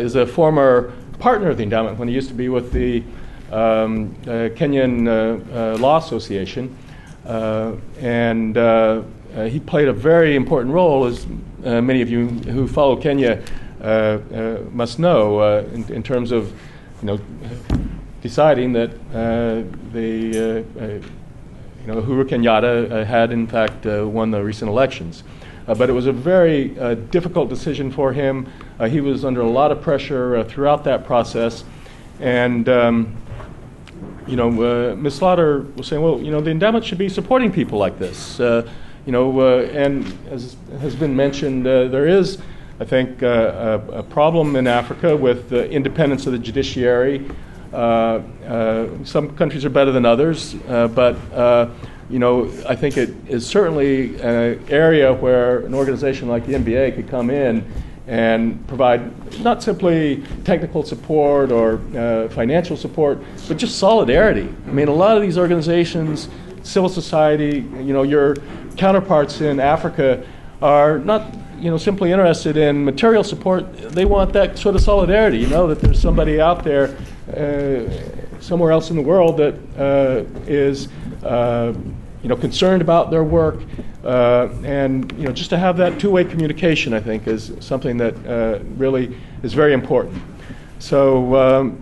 is a former partner of the endowment when he used to be with the Kenyan Law Association. And he played a very important role, as many of you who follow Kenya must know, in terms of deciding that Uhuru Kenyatta had in fact won the recent elections. But it was a very difficult decision for him. He was under a lot of pressure throughout that process. And Ms. Slaughter was saying, well, the endowment should be supporting people like this. And as has been mentioned, there is, I think, a problem in Africa with the independence of the judiciary. Some countries are better than others, but I think it is certainly an area where an organization like the NBA could come in and provide not simply technical support or financial support, but just solidarity. I mean, a lot of these organizations, civil society, your counterparts in Africa are not simply interested in material support. They want that sort of solidarity, that there's somebody out there somewhere else in the world that is concerned about their work, and just to have that two-way communication, I think, is something that really is very important. So I'm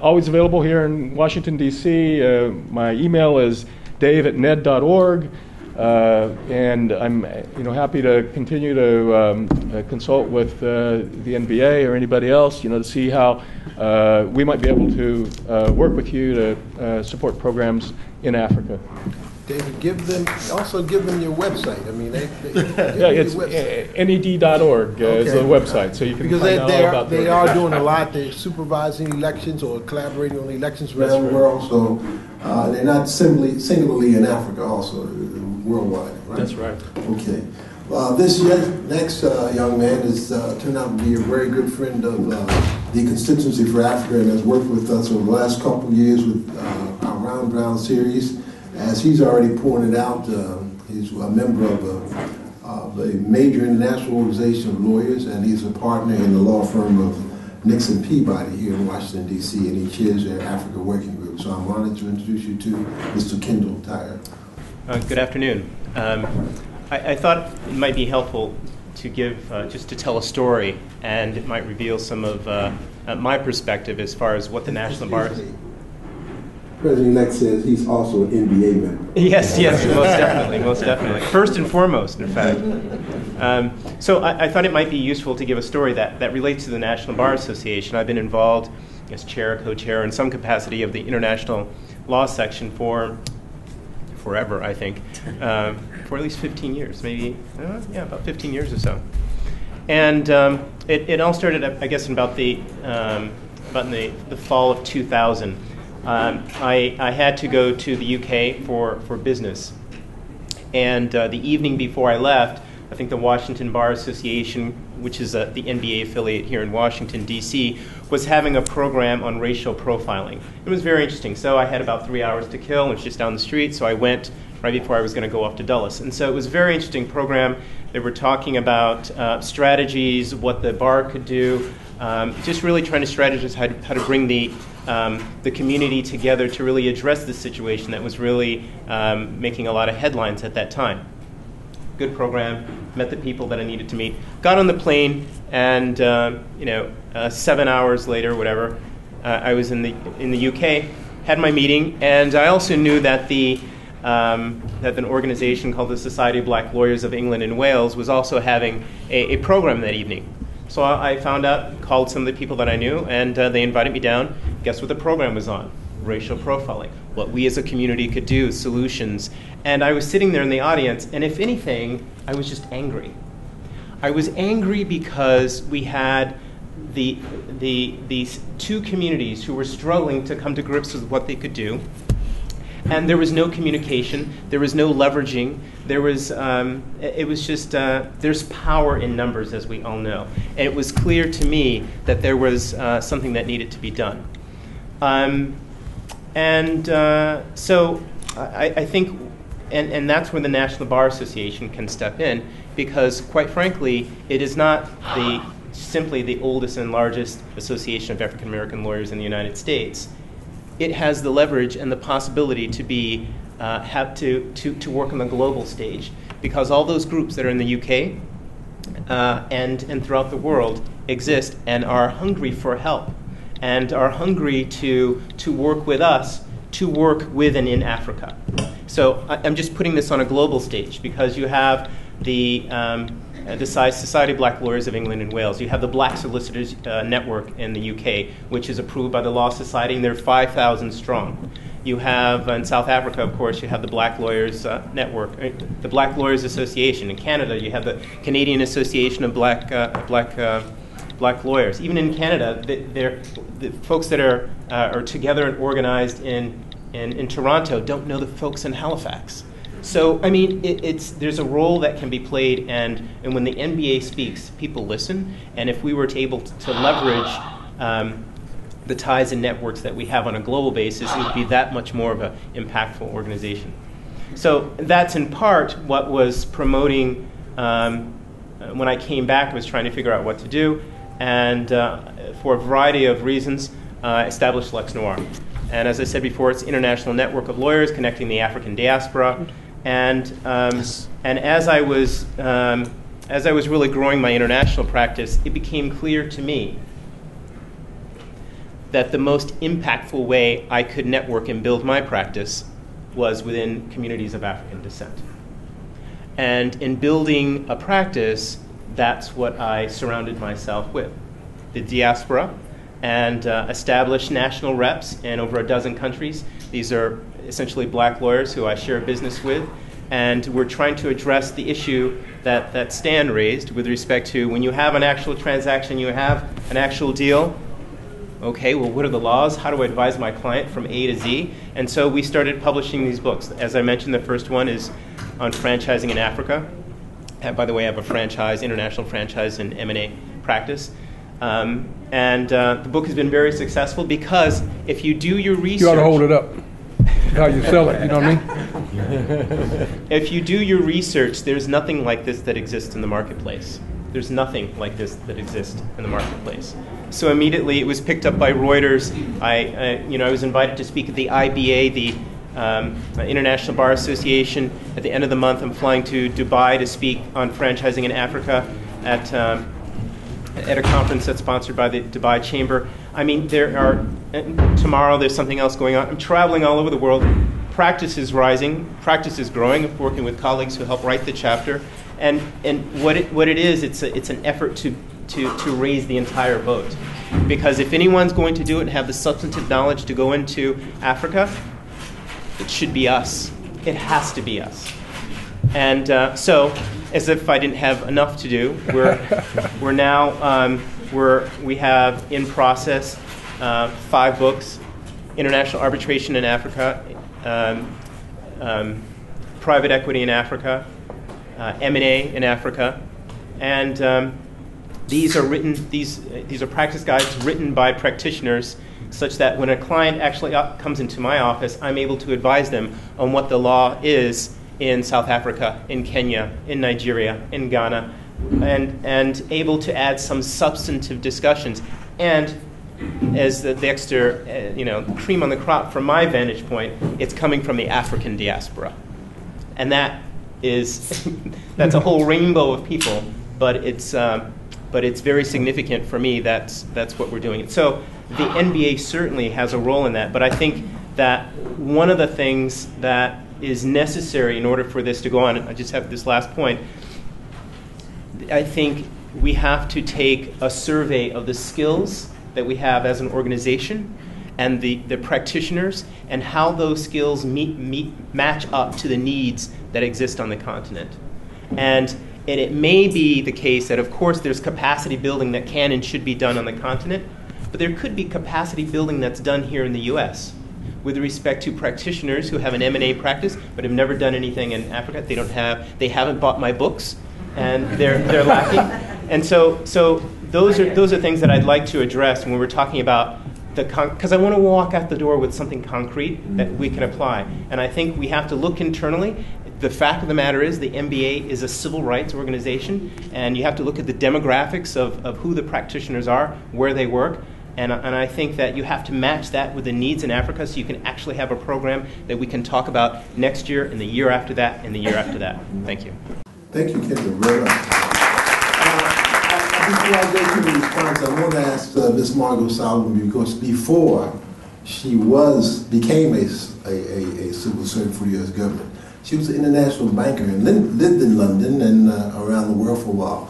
always available here in Washington, D.C. My email is dave@ned.org. And I'm happy to continue to consult with the NBA or anybody else, to see how we might be able to work with you to support programs in Africa. David, give them your website. I mean, it's ned.org is the website, so you can find out all about they are doing a lot. They're supervising elections or collaborating on elections around the world, so they're not singularly in Africa, also worldwide, right? That's right. Okay. This next young man has turned out to be a very good friend of the Constituency for Africa and has worked with us over the last couple of years with our Round Brown series. As he's already pointed out, he's a member of a major international organization of lawyers, and he's a partner in the law firm of Nixon Peabody here in Washington, D.C., and he chairs their Africa Working Group. So I'm honored to introduce you to Mr. Kendal, Tyre. Good afternoon. I thought it might be helpful to give, just to tell a story, and it might reveal some of my perspective as far as what the National Bar... President-elect says he's also an NBA member. Yes, most definitely. First and foremost, in fact. So I thought it might be useful to give a story that relates to the National Bar Association. I've been involved as chair, co-chair, in some capacity of the International Law Section for forever, I think, for at least 15 years, maybe, about 15 years or so. And it all started, I guess, in about the fall of 2000. I had to go to the UK for business. And the evening before I left, I think the Washington Bar Association, which is the NBA affiliate here in Washington, D.C., was having a program on racial profiling. It was very interesting. So I had about 3 hours to kill. It was just down the street. So I went right before I was going to go off to Dulles. And so it was a very interesting program. They were talking about strategies, what the bar could do, just really trying to strategize how to bring the the community together to really address this situation that was really making a lot of headlines at that time. Good program, met the people that I needed to meet, got on the plane, and 7 hours later, whatever, I was in the UK, had my meeting, and I also knew that that an organization called the Society of Black Lawyers of England and Wales was also having a program that evening. So I found out, called some of the people that I knew, and they invited me down. Guess what the program was on? Racial profiling. What we as a community could do, solutions. And I was sitting there in the audience, and if anything, I was just angry. I was angry because we had these two communities who were struggling to come to grips with what they could do. And there was no communication, there was no leveraging, it was just, there's power in numbers, as we all know. And it was clear to me that there was something that needed to be done. So I think, and that's where the National Bar Association can step in, because quite frankly, it is not simply the oldest and largest association of African American lawyers in the United States. It has the leverage and the possibility to be to work on the global stage, because all those groups that are in the UK and throughout the world exist and are hungry for help and are hungry to work with us, to work with and in Africa. So I'm just putting this on a global stage, because you have the Society of Black Lawyers of England and Wales. You have the Black Solicitors Network in the UK, which is approved by the Law Society, and they're 5,000 strong. You have, in South Africa, of course, you have the Black Lawyers Network, the Black Lawyers Association. In Canada, you have the Canadian Association of Black Lawyers. Even in Canada, the folks that are together and organized in Toronto don't know the folks in Halifax. So, I mean, there's a role that can be played, and when the NBA speaks, people listen. And if we were able to leverage the ties and networks that we have on a global basis, it would be that much more of an impactful organization. So that's in part what was promoting, when I came back, I was trying to figure out what to do. And for a variety of reasons, established Lex Noir. And as I said before, it's an international network of lawyers connecting the African diaspora. And as I was really growing my international practice, it became clear to me that the most impactful way I could network and build my practice was within communities of African descent. And in building a practice, that's what I surrounded myself with: the diaspora, and established national reps in over a dozen countries. These are essentially black lawyers who I share business with, and we're trying to address the issue that Stan raised with respect to when you have an actual transaction, you have an actual deal. Okay, well, what are the laws? How do I advise my client from A to Z? And so we started publishing these books. As I mentioned, the first one is on franchising in Africa. And by the way, I have a international franchise and M&A practice. The book has been very successful because if you do your research... You ought to hold it up. How you sell it, you know what I mean? If you do your research, there's nothing like this that exists in the marketplace. There's nothing like this that exists in the marketplace. So immediately it was picked up by Reuters. I was invited to speak at the IBA, the International Bar Association. At the end of the month, I'm flying to Dubai to speak on franchising in Africa at a conference that's sponsored by the Dubai Chamber. I mean, tomorrow there's something else going on. I'm traveling all over the world. Practice is rising. Practice is growing. I'm working with colleagues who help write the chapter. And what it is, it's an effort to raise the entire boat. Because if anyone's going to do it and have the substantive knowledge to go into Africa, it should be us. It has to be us. And so, as if I didn't have enough to do, we have in process 5 books: International Arbitration in Africa, Private Equity in Africa, M&A in Africa, and these are practice guides written by practitioners, such that when a client actually comes into my office, I'm able to advise them on what the law is in South Africa, in Kenya, in Nigeria, in Ghana, and able to add some substantive discussions. And as the extra, cream on the crop from my vantage point, it's coming from the African diaspora. And that is, that's a whole rainbow of people, but it's very significant for me. That's what we're doing. So the NBA certainly has a role in that, but I think that one of the things that is necessary in order for this to go on, I just have this last point, I think we have to take a survey of the skills that we have as an organization and the practitioners and how those skills match up to the needs that exist on the continent. And it may be the case that, of course, there's capacity building that can and should be done on the continent, but there could be capacity building that's done here in the U.S. with respect to practitioners who have an M&A practice but have never done anything in Africa. They haven't bought my books, and they're lacking. And so those are things that I'd like to address when we're talking about because I want to walk out the door with something concrete that we can apply. And I think we have to look internally. The fact of the matter is the NBA is a civil rights organization, and you have to look at the demographics of who the practitioners are, where they work. And I think that you have to match that with the needs in Africa so you can actually have a program that we can talk about next year and the year after that and the year after that. Thank you. Thank you, Kendal, very much. Before I go to the response, I want to ask Ms. Margot Solomon, because before she became a civil servant for the U.S. government, she was an international banker and lived in London and around the world for a while.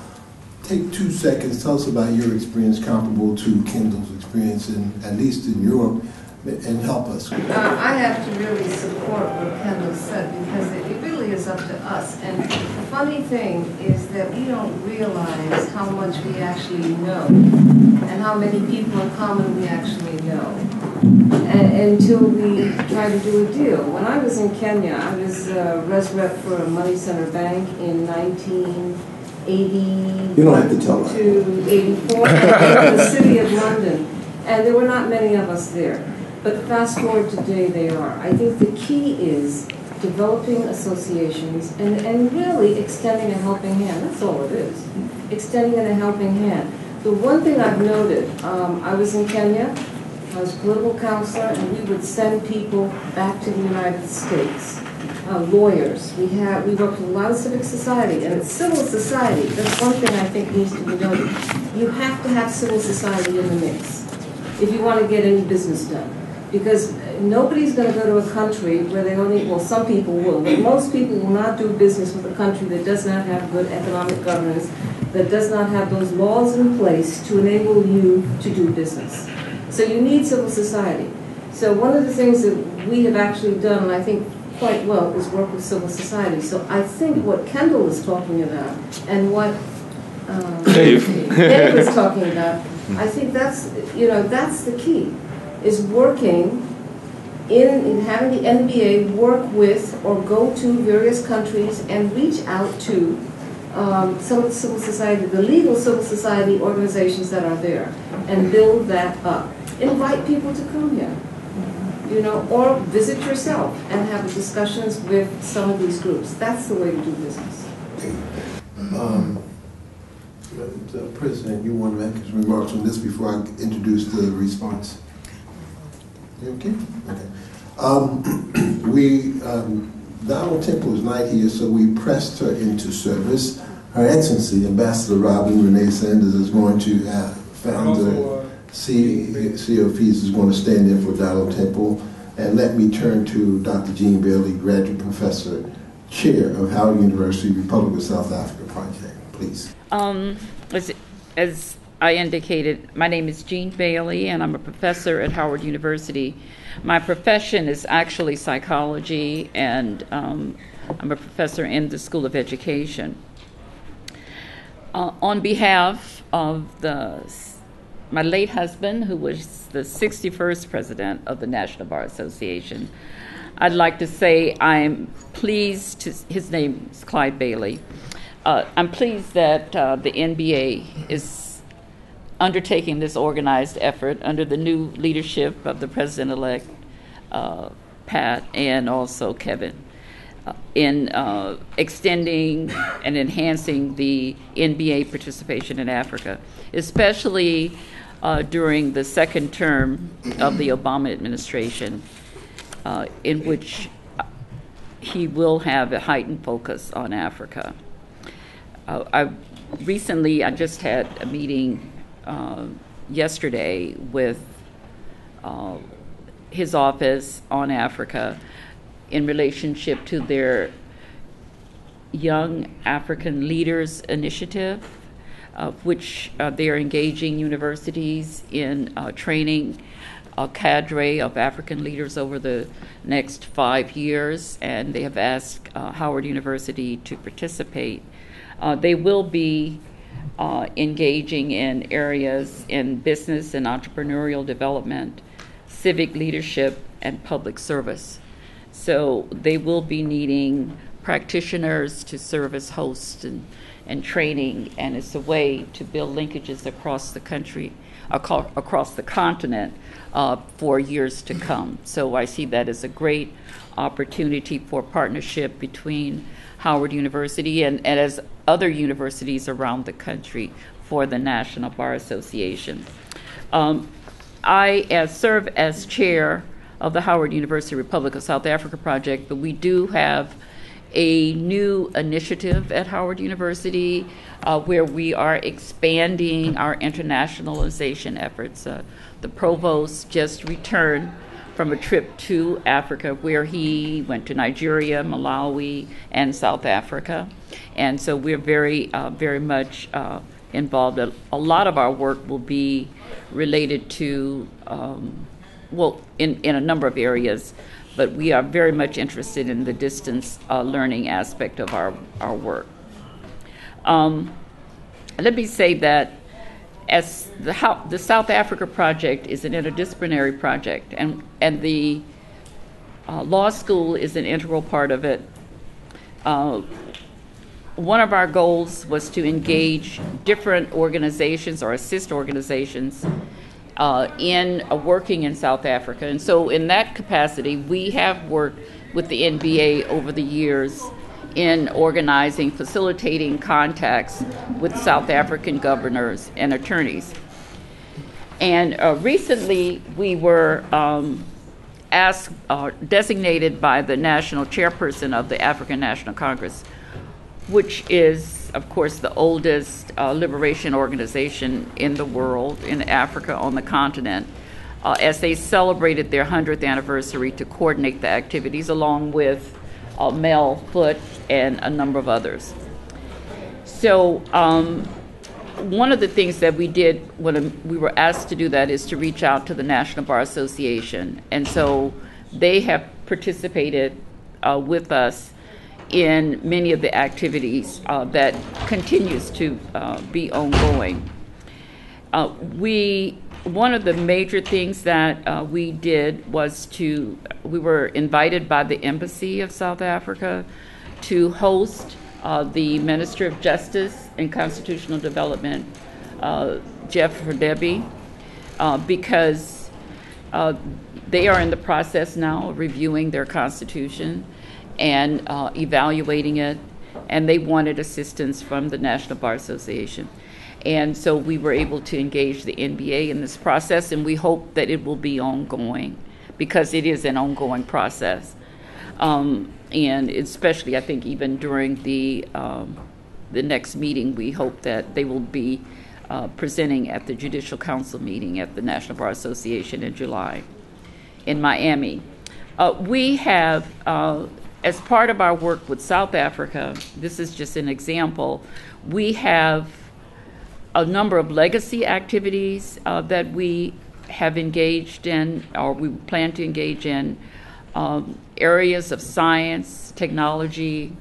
Take 2 seconds, tell us about your experience comparable to Kendal's experience, at least in Europe, and help us. I have to really support what Kendal said, because it really is up to us. And the funny thing is that we don't realize how much we actually know and how many people in common we actually know until we try to do a deal. When I was in Kenya, I was res rep for a money center bank in 1980 you don't have to tell to 84 in the city of London. And there were not many of us there. But fast forward today, they are. I think the key is developing associations and really extending a helping hand. That's all it is. Extending a helping hand. The one thing I've noted, I was in Kenya, I was political counselor, and we would send people back to the United States. Lawyers. We work with a lot of civic society, and it's civil society. That's one thing I think needs to be noted. You have to have civil society in the mix if you want to get any business done. Because nobody's going to go to a country where some people will, but most people will not do business with a country that does not have good economic governance, that does not have those laws in place to enable you to do business. So you need civil society. So one of the things that we have actually done, and I think quite well, is work with civil society. So I think what Kendal is talking about and what Dave is talking about, I think that's the key. Is working in having the NBA work with or go to various countries and reach out to some of the civil society, the legal civil society organizations that are there, and build that up. Invite people to come here, or visit yourself and have discussions with some of these groups. That's the way to do business. President, you want to make his remarks on this before I introduce the response? Okay. Donald Temple is not here, so we pressed her into service. Her Excellency, Ambassador Robin Renee Sanders, is going to founder COFES is going to stand in for Donald Temple. And let me turn to Dr. Jean Bailey, Graduate Professor, Chair of Howard University Republic of South Africa Project. Please. As I indicated, my name is Jean Bailey, and I'm a professor at Howard University. My profession is actually psychology, and I'm a professor in the School of Education. On behalf of my late husband, who was the 61st president of the National Bar Association, I'd like to say I'm pleased his name is Clyde Bailey. I'm pleased that the NBA is undertaking this organized effort under the new leadership of the President-elect, Pat, and also Kevin, in extending and enhancing the NBA participation in Africa, especially during the second term of the Obama administration, in which he will have a heightened focus on Africa. I just had a meeting yesterday with his office on Africa in relationship to their Young African Leaders Initiative, which they are engaging universities in training a cadre of African leaders over the next 5 years, and they have asked Howard University to participate. They will be engaging in areas in business and entrepreneurial development, civic leadership, and public service. So they will be needing practitioners to serve as hosts and training, and it's a way to build linkages across the country, across the continent for years to come. So I see that as a great opportunity for partnership between Howard University and as other universities around the country for the National Bar Association. I serve as chair of the Howard University Republic of South Africa project, but we do have a new initiative at Howard University where we are expanding our internationalization efforts. The provost just returned from a trip to Africa where he went to Nigeria, Malawi, and South Africa. And so we're very much involved. A lot of our work will be related to, in a number of areas, but we are very much interested in the distance learning aspect of our work. Let me say that as the South Africa project is an interdisciplinary project, and the law school is an integral part of it. One of our goals was to engage different organizations or assist organizations in working in South Africa. And so in that capacity, we have worked with the NBA over the years in organizing, facilitating contacts with South African governors and attorneys. And recently we were designated by the national chairperson of the African National Congress, which is, of course, the oldest liberation organization in the world, in Africa, on the continent, as they celebrated their 100th anniversary to coordinate the activities along with Mel Foote and a number of others. So one of the things that we did when we were asked to do that is to reach out to the National Bar Association. And so they have participated with us in many of the activities that continues to be ongoing. One of the major things that we did was we were invited by the Embassy of South Africa to host the Minister of Justice and Constitutional Development, Jeff Radebe, because they are in the process now of reviewing their constitution and evaluating it, and they wanted assistance from the National Bar Association. And so we were able to engage the NBA in this process, and we hope that it will be ongoing, because it is an ongoing process. And especially, I think, even during the next meeting, we hope that they will be presenting at the Judicial Council meeting at the National Bar Association in July in Miami. We have, as part of our work with South Africa, this is just an example, we have a number of legacy activities that we have engaged in, or we plan to engage in, areas of science, technology,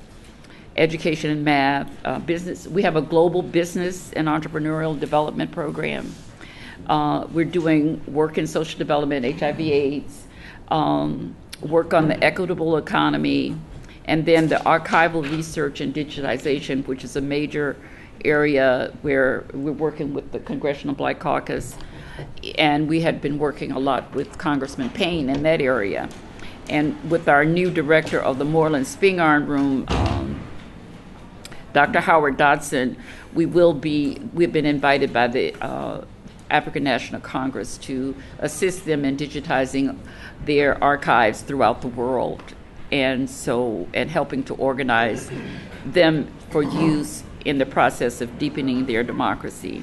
education and math, business. We have a global business and entrepreneurial development program. We're doing work in social development, HIV/AIDS, work on the equitable economy, and then the archival research and digitization, which is a major area where we're working with the Congressional Black Caucus, and we had been working a lot with Congressman Payne in that area. And with our new director of the Moreland Spingarn Room, Dr. Howard Dodson, we've been invited by the African National Congress to assist them in digitizing their archives throughout the world, and helping to organize them for use in the process of deepening their democracy.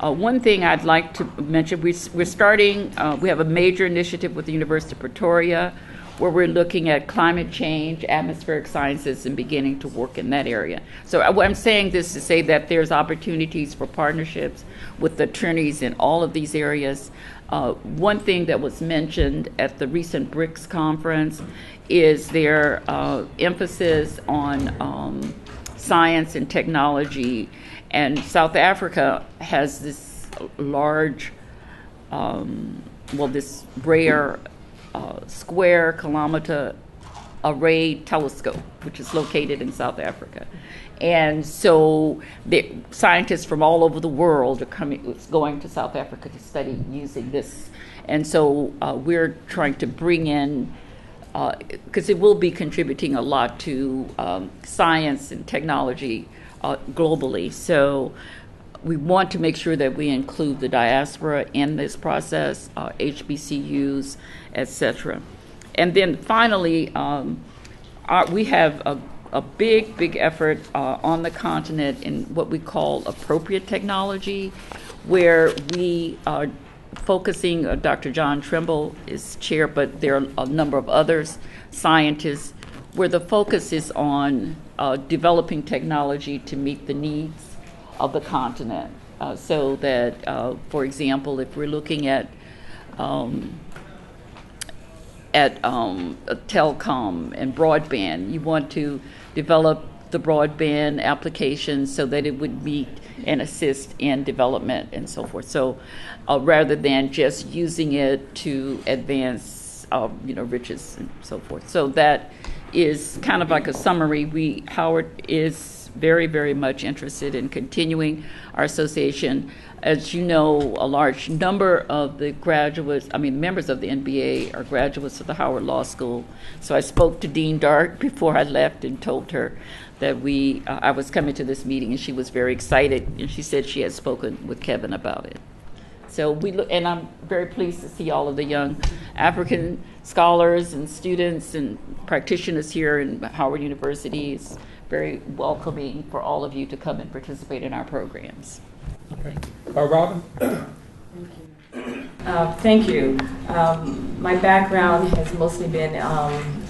One thing I'd like to mention, we have a major initiative with the University of Pretoria where we're looking at climate change, atmospheric sciences, and beginning to work in that area. So I'm saying this to say that there's opportunities for partnerships with attorneys in all of these areas. One thing that was mentioned at the recent BRICS conference is their emphasis on science and technology. And South Africa has this large, this rare square kilometer array telescope, which is located in South Africa. And so the scientists from all over the world are going to South Africa to study using this. And so we're trying to bring in, because it will be contributing a lot to science and technology globally. So we want to make sure that we include the diaspora in this process, HBCUs, etc. And then finally, we have a big effort on the continent in what we call appropriate technology, where we are focusing, Dr. John Trimble is chair, but there are a number of others, scientists, where the focus is on developing technology to meet the needs of the continent. So that, for example, if we're looking at telecom and broadband, you want to develop the broadband applications so that it would meet and assist in development and so forth. So rather than just using it to advance riches and so forth. So that is kind of like a summary. Howard is very, very much interested in continuing our association. As you know, a large number of the members of the NBA are graduates of the Howard Law School. So I spoke to Dean Dart before I left and told her that I was coming to this meeting, and she was very excited, and she said she had spoken with Kevin about it. So and I'm very pleased to see all of the young African scholars and students and practitioners here in Howard University. It's very welcoming for all of you to come and participate in our programs. Okay. Robin? Thank you. My background has mostly been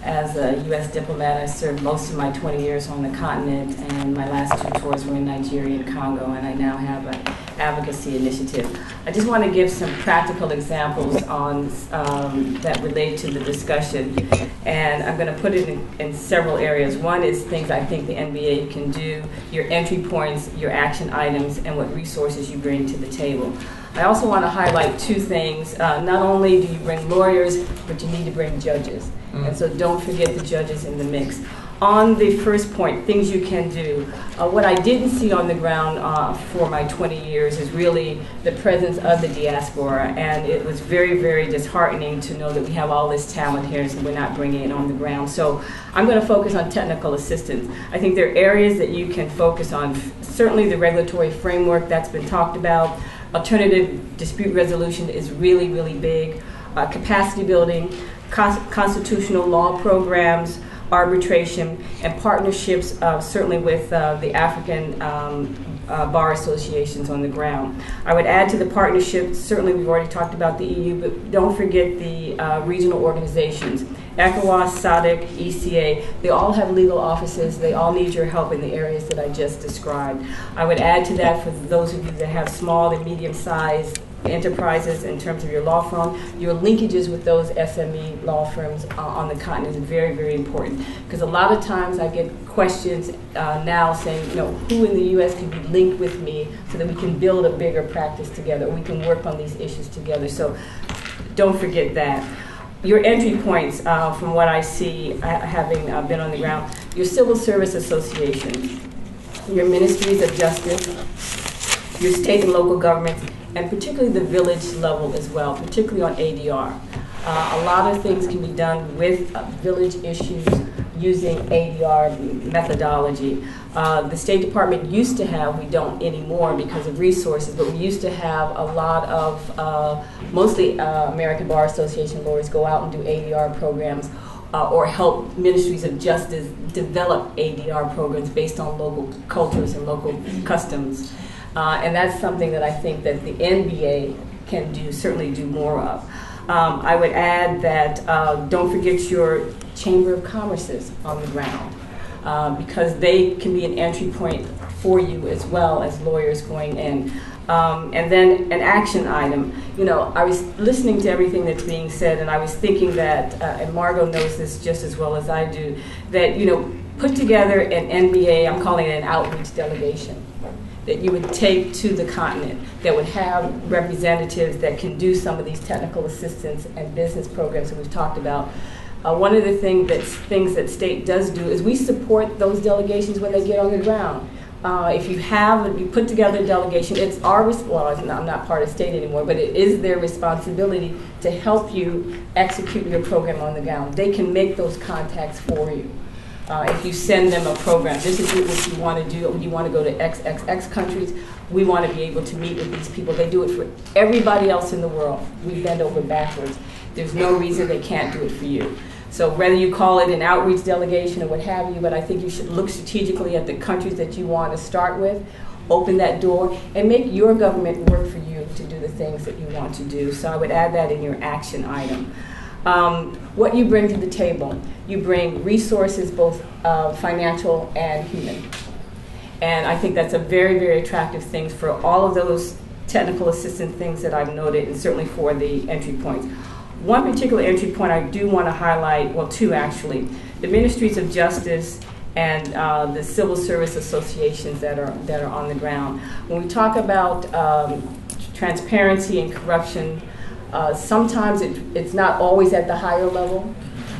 as a U.S. diplomat. I served most of my 20 years on the continent, and my last 2 tours were in Nigeria and Congo, and I now have an advocacy initiative. I just want to give some practical examples on that relate to the discussion, and I'm going to put it in several areas. One is things I think the NBA can do, your entry points, your action items, and what resources you bring to the table. I also want to highlight 2 things. Not only do you bring lawyers, but you need to bring judges. And so don't forget the judges in the mix. On the first point, things you can do, what I didn't see on the ground for my 20 years is really the presence of the diaspora. And it was very, very disheartening to know that we have all this talent here and we're not bringing it on the ground. So I'm going to focus on technical assistance. I think there are areas that you can focus on. Certainly the regulatory framework that's been talked about. Alternative dispute resolution is really, really big. Capacity building, constitutional law programs, arbitration, and partnerships certainly with the African bar associations on the ground. I would add to the partnerships, certainly we've already talked about the EU, but don't forget the regional organizations. ECOWAS, SADC, ECA, they all have legal offices. They all need your help in the areas that I just described. I would add to that for those of you that have small and medium-sized enterprises in terms of your law firm, your linkages with those SME law firms on the continent is very, very important. Because a lot of times I get questions now saying, who in the U.S. can be linked with me so that we can build a bigger practice together, or we can work on these issues together. So don't forget that. Your entry points, from what I see, having been on the ground, your civil service associations, your ministries of justice, your state and local governments, and particularly the village level as well, particularly on ADR. A lot of things can be done with village issues using ADR methodology. The State Department used to have, we don't anymore because of resources, but we used to have a lot of mostly American Bar Association lawyers go out and do ADR programs or help ministries of justice develop ADR programs based on local cultures and local customs. And that's something that I think that the NBA can do, certainly do more of. I would add that don't forget your Chamber of Commerce's on the ground, because they can be an entry point for you as well as lawyers going in. And then an action item. You know, I was listening to everything that's being said, and I was thinking that, and Margot knows this just as well as I do, that, you know, put together an NBA, I'm calling it an outreach delegation, that you would take to the continent, that would have representatives that can do some of these technical assistance and business programs that we've talked about. One of the things that state does do is we support those delegations when they get on the ground. If you put together a delegation, it's our, well, I'm not part of state anymore, but it is their responsibility to help you execute your program on the ground. They can make those contacts for you. If you send them a program, this is what you want to do. You want to go to XXX countries. We want to be able to meet with these people. They do it for everybody else in the world. We bend over backwards. There's no reason they can't do it for you. So whether you call it an outreach delegation or what have you, but I think you should look strategically at the countries that you want to start with, open that door, and make your government work for you to do the things that you want to do. So I would add that in your action item. What you bring to the table, you bring resources, both financial and human. And I think that's a very, very attractive thing for all of those technical assistance things that I've noted, and certainly for the entry points. One particular entry point I do want to highlight, well, two actually, the Ministries of Justice and the civil service associations that are on the ground. When we talk about transparency and corruption, sometimes it's not always at the higher level,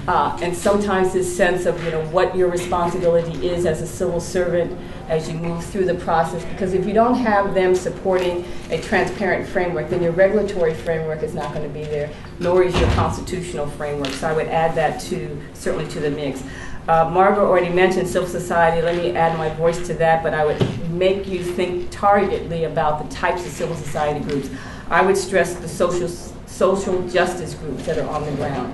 and sometimes this sense of, you know, what your responsibility is as a civil servant as you move through the process, because if you don't have them supporting a transparent framework, then your regulatory framework is not going to be there, nor is your constitutional framework. So I would add that certainly to the mix. Margaret already mentioned civil society. Let me add my voice to that, but I would make you think targetedly about the types of civil society groups. I would stress the social justice groups that are on the ground,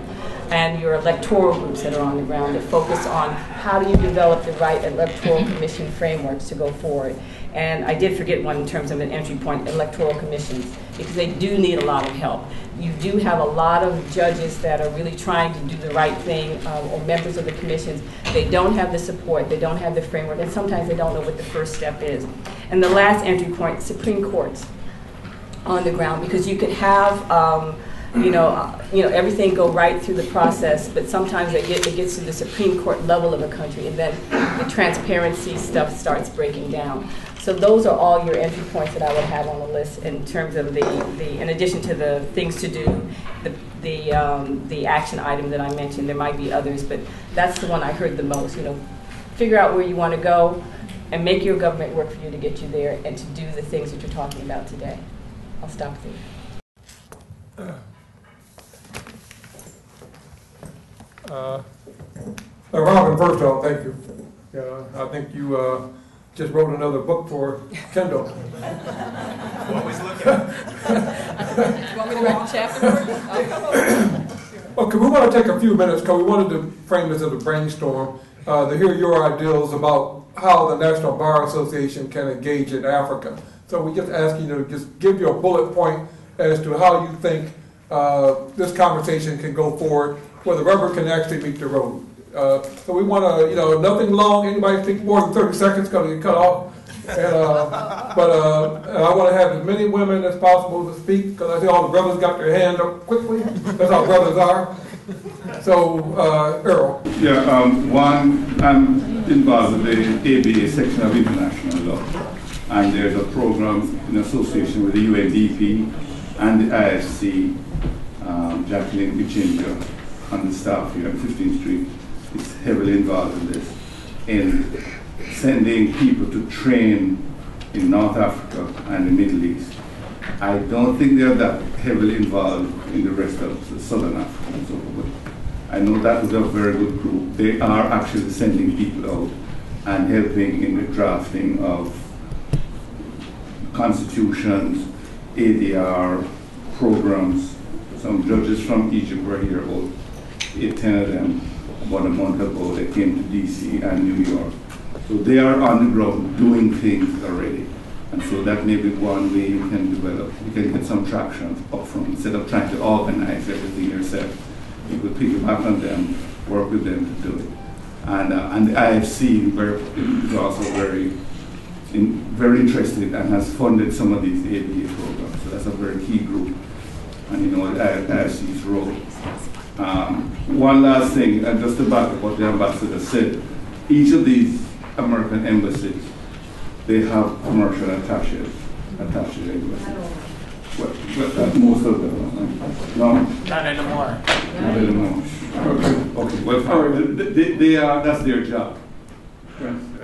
and your electoral groups that are on the ground that focus on how do you develop the right electoral commission frameworks to go forward. And I did forget one in terms of an entry point, electoral commissions, because they do need a lot of help. You do have a lot of judges that are really trying to do the right thing, or members of the commissions. They don't have the support, they don't have the framework, and sometimes they don't know what the first step is. And the last entry point, Supreme Courts on the ground, because you could have everything go right through the process, but sometimes it gets to the Supreme Court level of a country, and then the transparency stuff starts breaking down. So those are all your entry points that I would have on the list in terms of in addition to the things to do, the action item that I mentioned. There might be others, but that's the one I heard the most. You know, figure out where you want to go, and make your government work for you to get you there, and to do the things that you're talking about today. I'll stop there. Robin, first off, thank you. I think you just wrote another book for Kendal. Always looking. You want me to write the chapter? Okay, we want to take a few minutes because we wanted to frame this as a brainstorm to hear your ideas about how the National Bar Association can engage in Africa. So we just ask you to just give you a bullet point as to how you think this conversation can go forward, where the rubber can actually meet the road. So we want to, nothing long. Anybody speak more than 30 seconds because you cut off. And, but I want to have as many women as possible to speak because I see all the brothers got their hand up quickly. That's how brothers are. So, Earl. Yeah, I'm involved with the ABA section of international law. And there's a program in association with the UNDP and the IFC, Jacqueline Vichinja, on the staff here on 15th Street. Is heavily involved in this, in sending people to train in North Africa and the Middle East. I don't think they're that heavily involved in the rest of Southern Africa and so forth. I know that is a very good group. They are actually sending people out and helping in the drafting of constitutions, ADR programs. Some judges from Egypt were here, about 10 of them, about a month ago. They came to DC and New York. So they are on the ground doing things already. And so that may be one way you can develop, you can get some traction up front. Instead of trying to organize everything yourself, you could piggyback on them, work with them to do it. And the IFC is also very interested and has funded some of these ABA programs. So that's a very key group. And you know, the IFC's role. One last thing, and just to back up what the ambassador said, each of these American embassies, they have commercial attaches attached to the embassy. Well, most of them. No? Not anymore. Not anymore. Okay. Well, that's their job.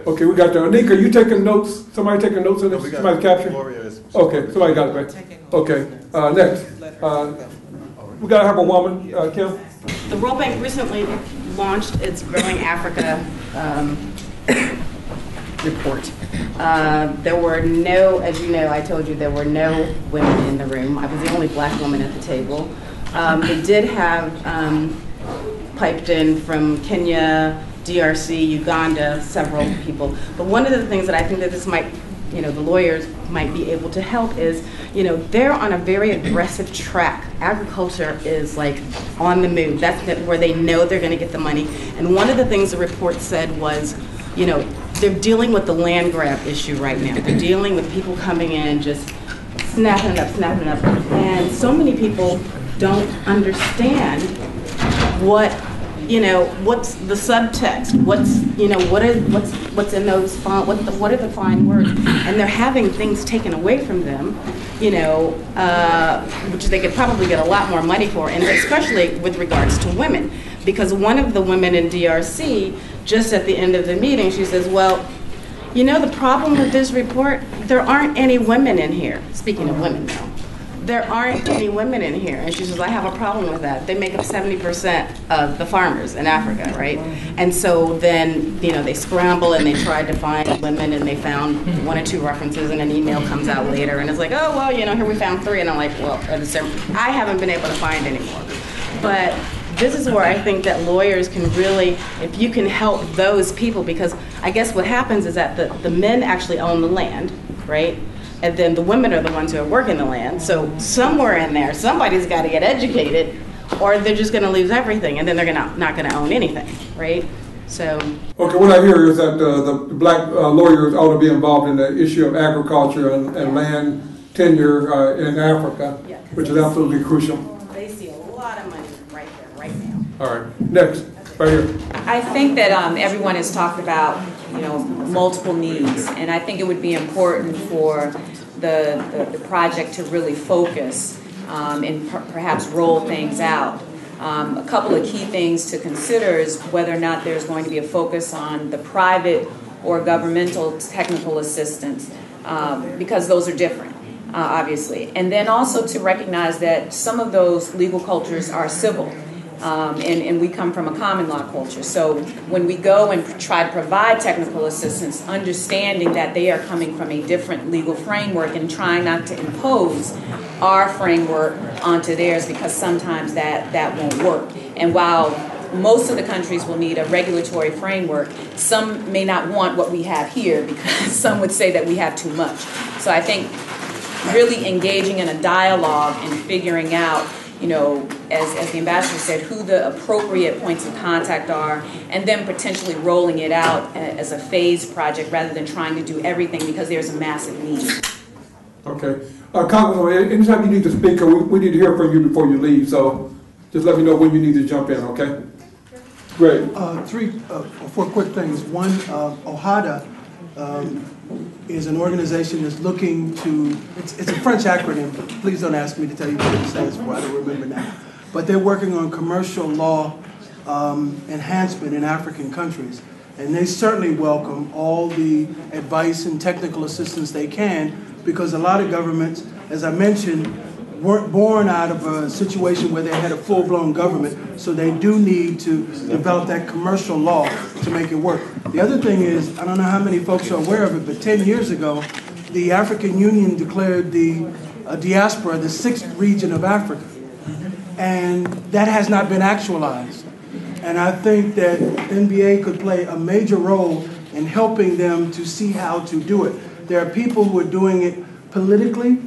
Okay, we got the Nick, are you taking notes? Somebody taking notes on this? No, somebody capturing? Okay, somebody got it, right? Okay, next. We got to have a woman, Kim. The World Bank recently launched its Growing Africa report. There were no, as you know, I told you there were no women in the room. I was the only black woman at the table. They did have piped in from Kenya, DRC, Uganda, several people. But one of the things that I think that this might, the lawyers might be able to help is, they're on a very aggressive track. Agriculture is like on the move. That's where they know they're going to get the money. And one of the things the report said was, they're dealing with the land grab issue right now. They're dealing with people coming in just snapping it up. And so many people don't understand what's the subtext, what's in those what are the fine words, and they're having things taken away from them, which they could probably get a lot more money for, and especially with regards to women, because one of the women in DRC, just at the end of the meeting, she says, well, the problem with this report, there aren't any women in here. Speaking of women now. There aren't any women in here. And she says, I have a problem with that. They make up 70% of the farmers in Africa, right? And so then, they scramble and they tried to find women and they found one or two references and an email comes out later and it's like, oh, well, here we found 3. And I'm like, well, I haven't been able to find any more. But this is where I think that lawyers can really, if you can help those people, because I guess what happens is that the men actually own the land, right? And then the women are the ones who are working the land. So somewhere in there, somebody's got to get educated, or they're just going to lose everything, and then they're not going to own anything, right? So. Okay, what I hear is that the black lawyers ought to be involved in the issue of agriculture and land tenure in Africa, which is absolutely crucial. They see a lot of money right there, right now. All right, next, right here. I think that everyone has talked about multiple needs, and I think it would be important for the project to really focus and perhaps roll things out. A couple of key things to consider is whether or not there's going to be a focus on the private or governmental technical assistance, because those are different, obviously. And then also to recognize that some of those legal cultures are civil. And we come from a common law culture. So when we go and try to provide technical assistance, understanding that they are coming from a different legal framework and trying not to impose our framework onto theirs, because sometimes that won't work. And while most of the countries will need a regulatory framework, some may not want what we have here, because some would say that we have too much. So I think really engaging in a dialogue and figuring out, as the ambassador said, who the appropriate points of contact are, and then potentially rolling it out as a phased project rather than trying to do everything, because there's a massive need. Okay. Congresswoman, anytime you need to speak, we need to hear from you before you leave, so just let me know when you need to jump in, okay? Great. 3 or 4 quick things. One, OHADA is an organization that's looking to, it's a French acronym, please don't ask me to tell you what it stands for, I don't remember now. But they're working on commercial law enhancement in African countries. And they certainly welcome all the advice and technical assistance they can, because a lot of governments, as I mentioned, weren't born out of a situation where they had a full-blown government, so they do need to develop that commercial law to make it work. The other thing is, I don't know how many folks are aware of it, but 10 years ago, the African Union declared the diaspora the 6th region of Africa, and that has not been actualized. And I think that NBA could play a major role in helping them to see how to do it. There are people who are doing it politically,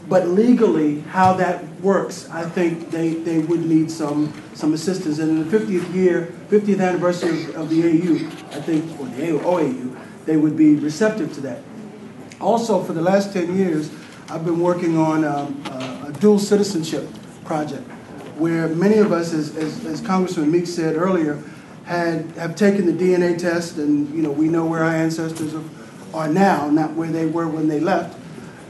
but legally, how that works, I think they would need some assistance. And in the 50th anniversary of the AU, I think, or the OAU, they would be receptive to that. Also, for the last 10 years, I've been working on a dual citizenship project, where many of us, as Congressman Meeks said earlier, have taken the DNA test, and we know where our ancestors are now, not where they were when they left,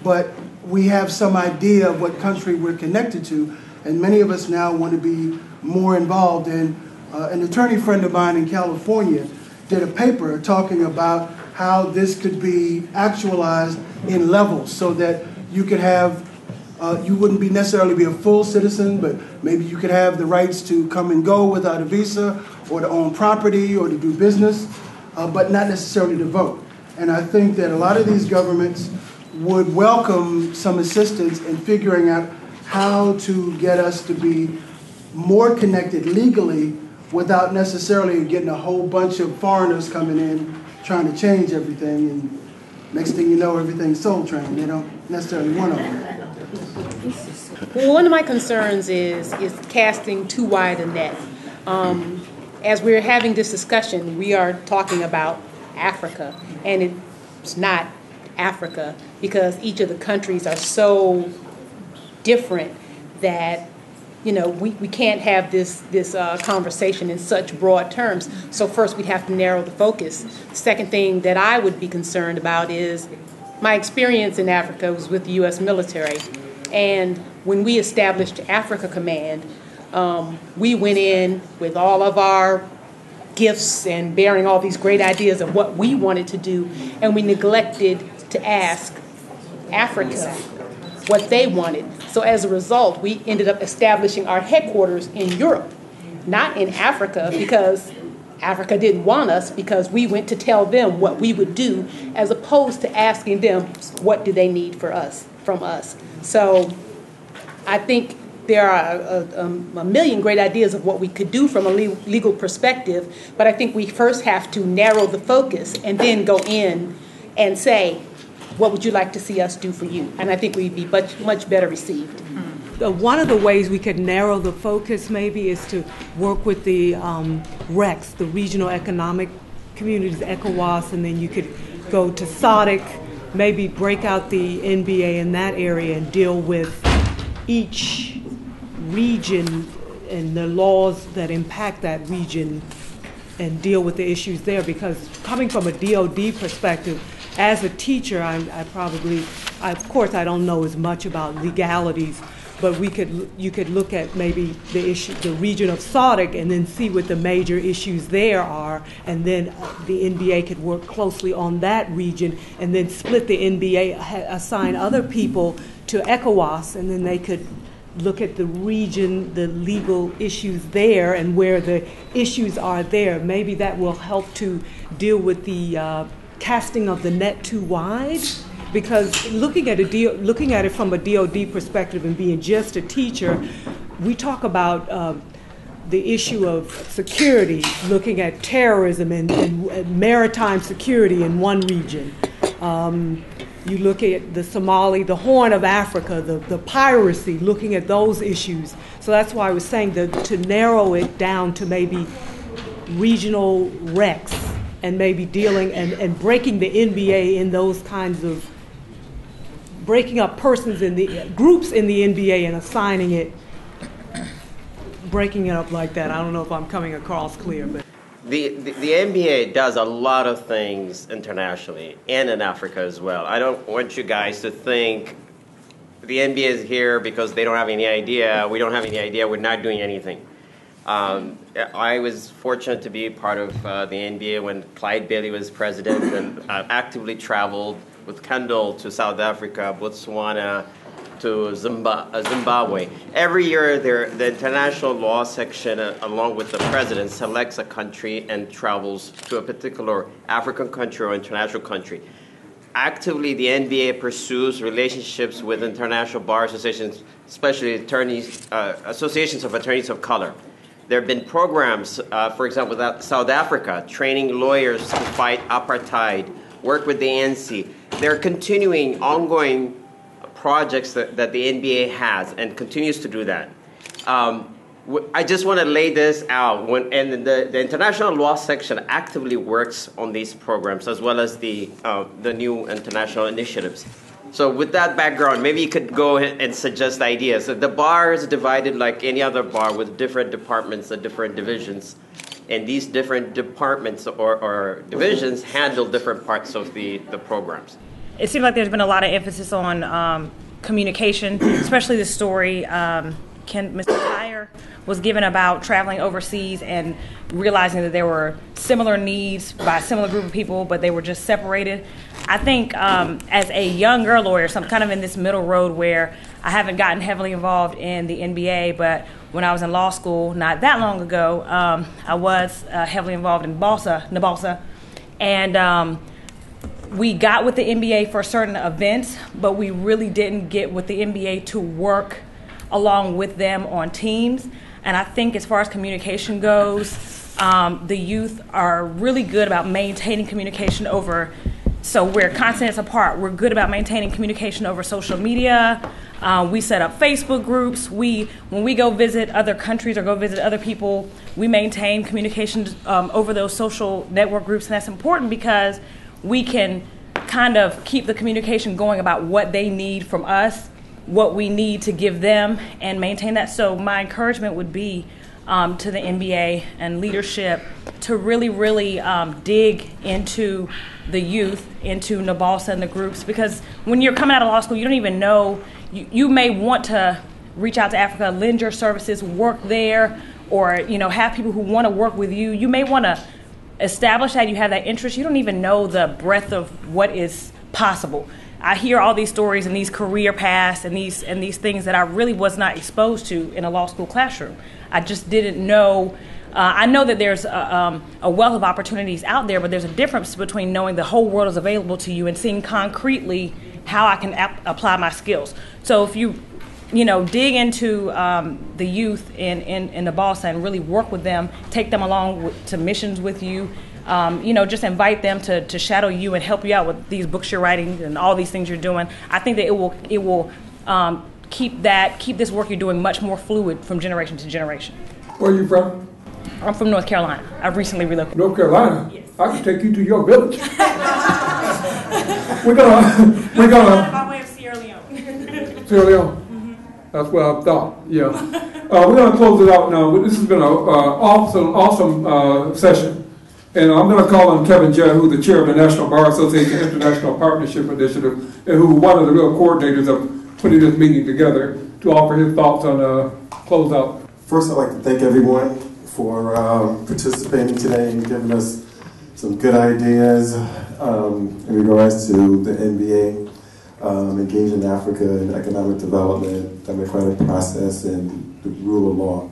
but we have some idea of what country we're connected to, and many of us now want to be more involved in. An attorney friend of mine in California did a paper talking about how this could be actualized in levels, so that you could have, you wouldn't be necessarily be a full citizen, but maybe you could have the rights to come and go without a visa, or to own property, or to do business, but not necessarily to vote. And I think that a lot of these governments would welcome some assistance in figuring out how to get us to be more connected legally without necessarily getting a whole bunch of foreigners coming in trying to change everything, and next thing you know, everything's Soul Train. They don't necessarily want to. Well, one of my concerns is casting too wide a net. As we're having this discussion, we are talking about Africa, and it's not Africa, because each of the countries are so different that we can't have this conversation in such broad terms. So first we have to narrow the focus. The second thing that I would be concerned about is my experience in Africa was with the U.S. military, and when we established Africa Command, we went in with all of our gifts and bearing all these great ideas of what we wanted to do, and we neglected to ask Africa what they wanted. So as a result, we ended up establishing our headquarters in Europe, not in Africa, because Africa didn't want us, because we went to tell them what we would do, as opposed to asking them what do they need from us. So I think there are a million great ideas of what we could do from a legal perspective, but I think we first have to narrow the focus and then go in and say, what would you like to see us do for you? And I think we'd be much better received. One of the ways we could narrow the focus maybe is to work with the RECs, the Regional Economic Communities, ECOWAS, and then you could go to SODIC, maybe break out the NBA in that area and deal with each region and the laws that impact that region and deal with the issues there. Because coming from a DOD perspective, as a teacher, of course I don't know as much about legalities, but you could look at maybe the region of SODIC and then see what the major issues there are, and then the NBA could work closely on that region, and then split the NBA, assign other people to ECOWAS, and then they could look at the region, the legal issues there, and where the issues are there. Maybe that will help to deal with the casting of the net too wide, because looking at it from a DOD perspective and being just a teacher, we talk about the issue of security, looking at terrorism and maritime security in one region. You look at the Horn of Africa, the piracy, looking at those issues. So that's why I was saying to narrow it down to maybe regional RECs, and maybe dealing and breaking the NBA in those kinds of, breaking up persons in the groups in the NBA and assigning it, breaking it up like that. I don't know if I'm coming across clear, but. The NBA does a lot of things internationally and in Africa as well. I don't want you guys to think the NBA is here because they don't have any idea, we don't have any idea, we're not doing anything. I was fortunate to be part of the NBA when Clyde Bailey was president, and actively traveled with Kendal to South Africa, Botswana, to Zimbabwe. Every year, the international law section, along with the president, selects a country and travels to a particular African country or international country. Actively, the NBA pursues relationships with international bar associations, especially associations of attorneys of color. There have been programs, for example, South Africa, training lawyers to fight apartheid, work with the ANC. They're continuing ongoing projects that the NBA has and continues to do that. I just want to lay this out. And the international law section actively works on these programs as well as the new international initiatives. So with that background, maybe you could go ahead and suggest ideas. The bar is divided like any other bar with different departments and different divisions. And these different departments or divisions handle different parts of the programs. It seems like there's been a lot of emphasis on communication, especially the story Mr. Tyre was given about traveling overseas and realizing that there were similar needs by a similar group of people, but they were just separated. I think as a young girl lawyer, so I'm kind of in this middle road where I haven't gotten heavily involved in the NBA, but when I was in law school not that long ago, I was heavily involved in NABALSA, and we got with the NBA for certain events, but we really didn't get with the NBA to work along with them on teams. And I think as far as communication goes, the youth are really good about maintaining communication over, so where continents apart, we're good about maintaining communication over social media. We set up Facebook groups. When we go visit other countries or go visit other people, we maintain communication over those social network groups, and that's important because we can kind of keep the communication going about what they need from us, what we need to give them, and maintain that. So my encouragement would be to the NBA and leadership to really, really dig into the youth, into NABALSA and the groups, because when you're coming out of law school, you don't even know, you may want to reach out to Africa, lend your services, work there, or have people who want to work with you. You may want to establish that you have that interest. You don't even know the breadth of what is possible. I hear all these stories and these career paths and these things that I really was not exposed to in a law school classroom. I just didn't know. I know that there's a wealth of opportunities out there, but there's a difference between knowing the whole world is available to you and seeing concretely how I can apply my skills. So if you dig into the youth in the BOSSA and really work with them, take them along to missions with you, just invite them to shadow you and help you out with these books you're writing and all these things you're doing. I think that it will keep this work you're doing much more fluid from generation to generation. Where are you from? I'm from North Carolina. I've recently relocated. North Carolina? Yes. I can take you to your village. we're gonna by way of Sierra Leone. Sierra Leone. Mm-hmm. That's what I thought. Yeah. We're gonna close it out now. This has been an awesome session. And I'm going to call on Kevin Judd, who's the chair of the National Bar Association International Partnership Initiative, and who one of the real coordinators of putting this meeting together, to offer his thoughts on closeout. First, I'd like to thank everyone for participating today and giving us some good ideas in regards to the NBA, engaging Africa in economic development, democratic process, and the rule of law.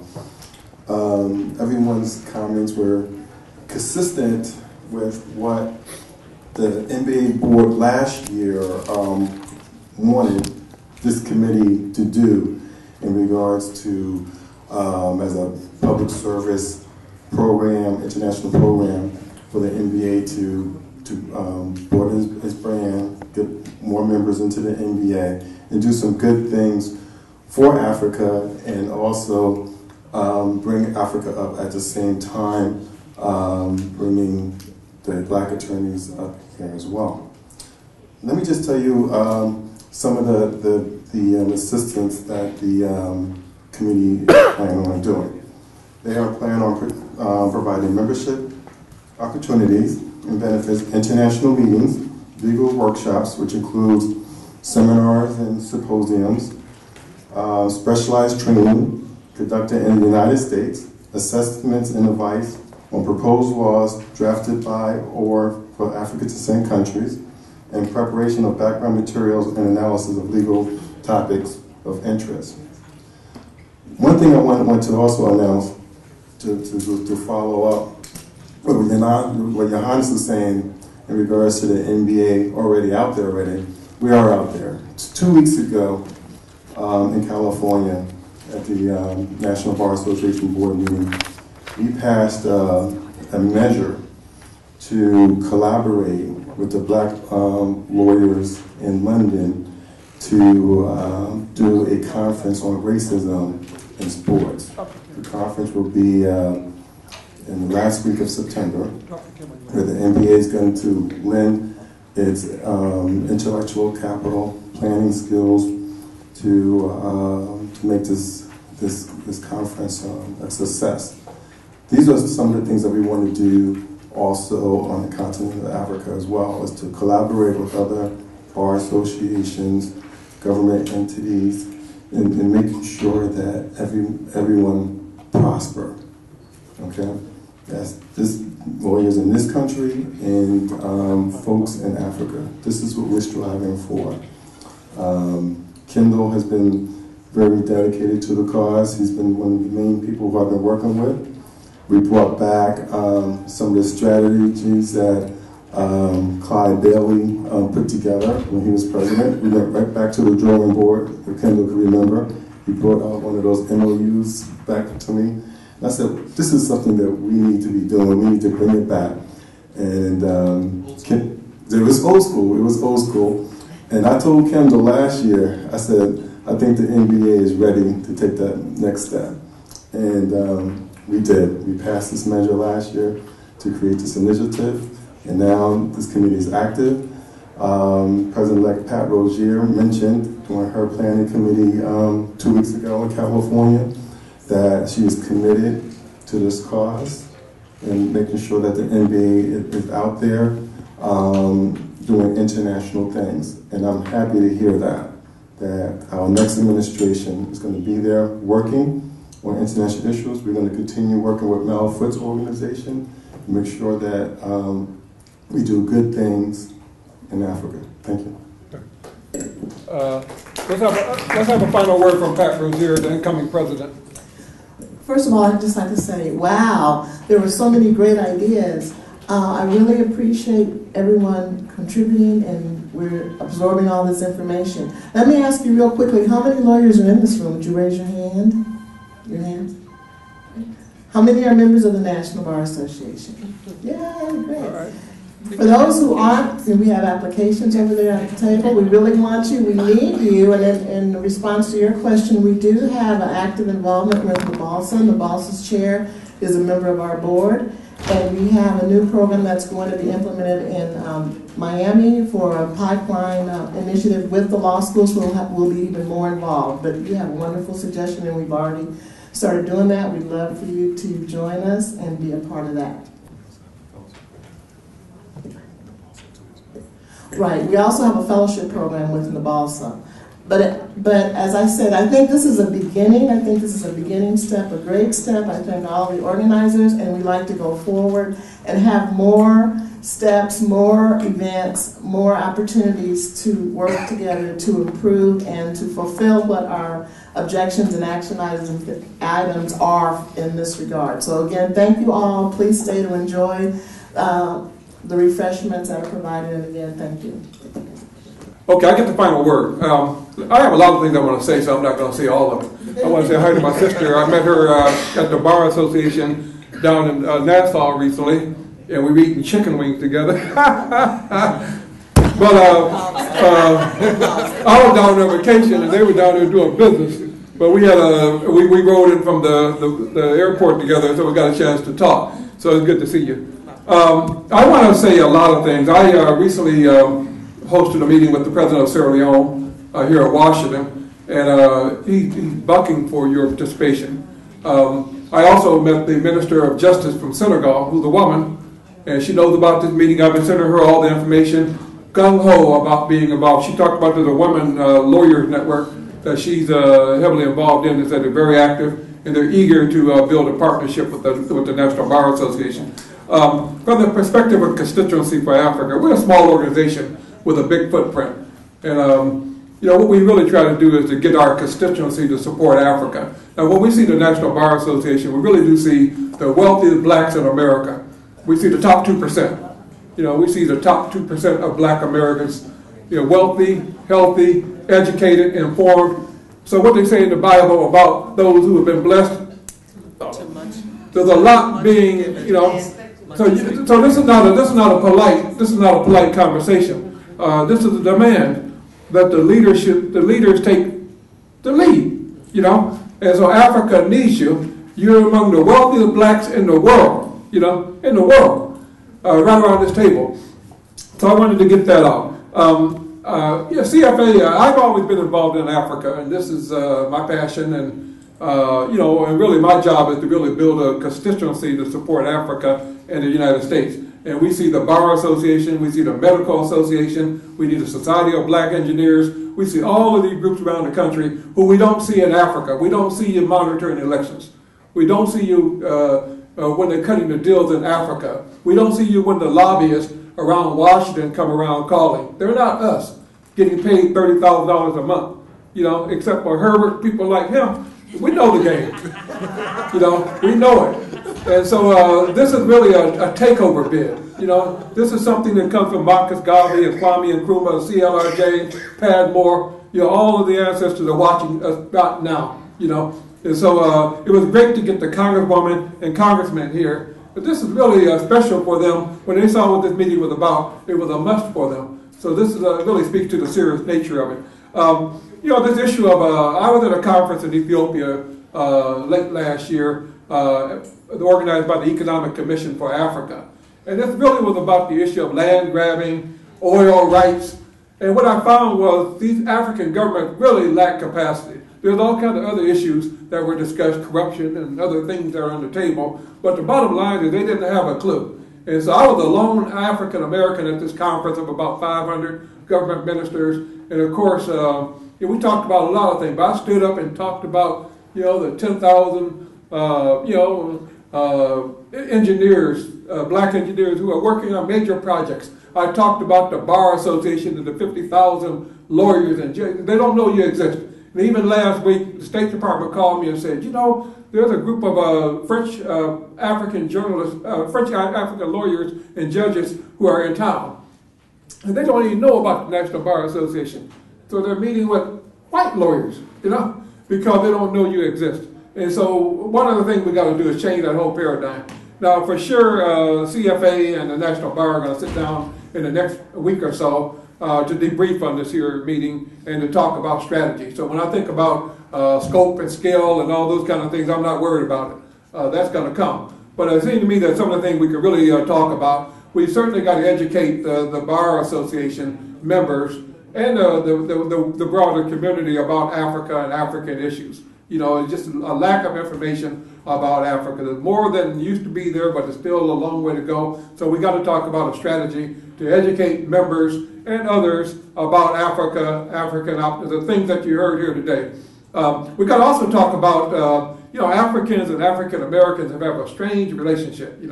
Everyone's comments were consistent with what the NBA board last year wanted this committee to do in regards to as a public service program, international program for the NBA to broaden its brand, get more members into the NBA, and do some good things for Africa, and also bring Africa up at the same time, bringing the black attorneys up here as well. Let me just tell you some of the assistance that the committee is planning on doing. They are planning on providing membership opportunities and benefits, international meetings, legal workshops, which includes seminars and symposiums, specialized training conducted in the United States, assessments and advice on proposed laws drafted by or for African descent countries, and preparation of background materials and analysis of legal topics of interest. One thing I want to also announce to follow up what Johannes was saying in regards to the NBA already out there already. We are out there. 2 weeks ago in California at the National Bar Association board meeting, we passed a measure to collaborate with the black lawyers in London to do a conference on racism in sports. The conference will be in the last week of September, where the NBA is going to lend its intellectual capital, planning skills to make this conference a success. These are some of the things that we want to do also on the continent of Africa as well, is to collaborate with other bar associations, government entities, in making sure that everyone prosper. Okay, this lawyers in this country and folks in Africa. This is what we're striving for. Kendal has been very dedicated to the cause. He's been one of the main people who I've been working with. We brought back some of the strategies that Clyde Bailey put together when he was president. We went right back to the drawing board, if Kendal can remember. He brought out one of those MOUs back to me. And I said, this is something that we need to be doing. We need to bring it back. And it was old school. It was old school. And I told Kendal last year, I said, I think the NBA is ready to take that next step. And we did. We passed this measure last year to create this initiative. And now this committee is active. President-elect Pat Rosier mentioned during her planning committee 2 weeks ago in California that she is committed to this cause and making sure that the NBA is out there doing international things. And I'm happy to hear that our next administration is going to be there working on international issues. We're going to continue working with Mel Foot's organization and make sure that we do good things in Africa. Thank you. Let's have a final word from Pat Rosier, the incoming president. First of all, I'd just like to say, wow, there were so many great ideas. I really appreciate everyone contributing, and we're absorbing all this information. Let me ask you real quickly, how many lawyers are in this room? Would you raise your hand? Your hands? How many are members of the National Bar Association? Yeah, great. For those who aren't, we have applications over there at the table. We really want you. We need you. And in response to your question, we do have an active involvement with the BALSA. The BALSA's chair is a member of our board. And we have a new program that's going to be implemented in Miami for a pipeline initiative with the law schools. We'll be even more involved. But you have a wonderful suggestion, and we've already started doing that. We'd love for you to join us and be a part of that. Right. We also have a fellowship program within the BALSA. But as I said, I think this is a beginning. I think this is a beginning step, a great step. I thank all the organizers, and we'd like to go forward and have more steps, more events, more opportunities to work together to improve and to fulfill what our objections and action items are in this regard. So again, thank you all. Please stay to enjoy the refreshments that are provided, and again, thank you. Okay, I get the final word. I have a lot of things I want to say, so I'm not going to say all of it. I want to say hi to my sister. I met her at the Bar Association down in Nassau recently, and we were eating chicken wings together. But I was down on vacation, and they were down there doing business. But we had we rode in from the airport together, so we got a chance to talk. So it's good to see you. I want to say a lot of things. I recently hosted a meeting with the president of Sierra Leone here at Washington, and he's bucking for your participation. I also met the Minister of Justice from Senegal, who's a woman, and she knows about this meeting. I've been sending her all the information, gung-ho about being involved. She talked about there's a women lawyers network that she's heavily involved in, that they're very active, and they're eager to build a partnership with the National Bar Association. From the perspective of Constituency for Africa, we're a small organization with a big footprint. And what we really try to do is to get our constituency to support Africa. Now, when we see the National Bar Association, we really do see the wealthiest blacks in America. We see the top 2%. We see the top 2% of black Americans, wealthy, healthy, educated, informed. So what they say in the Bible about those who have been blessed, there's a lot being, So this is not a polite conversation. This is a demand that the leaders take the lead. And so Africa needs you. You're among the wealthiest blacks in the world. Right around this table. So I wanted to get that out. CFA. I've always been involved in Africa, and this is my passion, and and really my job is to really build a constituency to support Africa and the United States. And we see the Bar Association, we see the Medical Association, we need the Society of Black Engineers. We see all of these groups around the country who we don't see in Africa. We don't see you monitoring elections. We don't see you when they're cutting the deals in Africa. We don't see you when the lobbyists around Washington come around calling. They're not us getting paid $30,000 a month, except for Herbert, people like him. We know the game. We know it. And so this is really a takeover bid. This is something that comes from Marcus Garvey and Kwame Nkrumah, CLRJ, Padmore. All of the ancestors are watching us right now. And so it was great to get the Congresswoman and Congressman here. But this is really special for them. When they saw what this meeting was about, it was a must for them. So this is really speaks to the serious nature of it. This issue of, I was at a conference in Ethiopia late last year, organized by the Economic Commission for Africa. And this really was about the issue of land grabbing, oil rights. And what I found was these African governments really lack capacity. There's all kinds of other issues that were discussed, corruption and other things that are on the table. But the bottom line is they didn't have a clue. And so I was a lone African American at this conference of about 500 government ministers. And of course, we talked about a lot of things. But I stood up and talked about, the 10,000, engineers, black engineers who are working on major projects. I talked about the Bar Association and the 50,000 lawyers and judges. They don't know you exist. And even last week, the State Department called me and said, there's a group of French African journalists, French African lawyers and judges who are in town. And they don't even know about the National Bar Association. So they're meeting with white lawyers, because they don't know you exist. And so one of the things we got to do is change that whole paradigm. Now, for sure, CFA and the National Bar are going to sit down in the next week or so to debrief on this here meeting and to talk about strategy. So when I think about scope and scale and all those kind of things, I'm not worried about it. That's going to come. But it seems to me that some of the things we could really talk about, we certainly got to educate the Bar Association members and the broader community about Africa and African issues. It's just a lack of information about Africa. There's more than used to be there, but there's still a long way to go. So we got to talk about a strategy to educate members and others about Africa, the things that you heard here today. We got to also talk about, Africans and African Americans have a strange relationship. We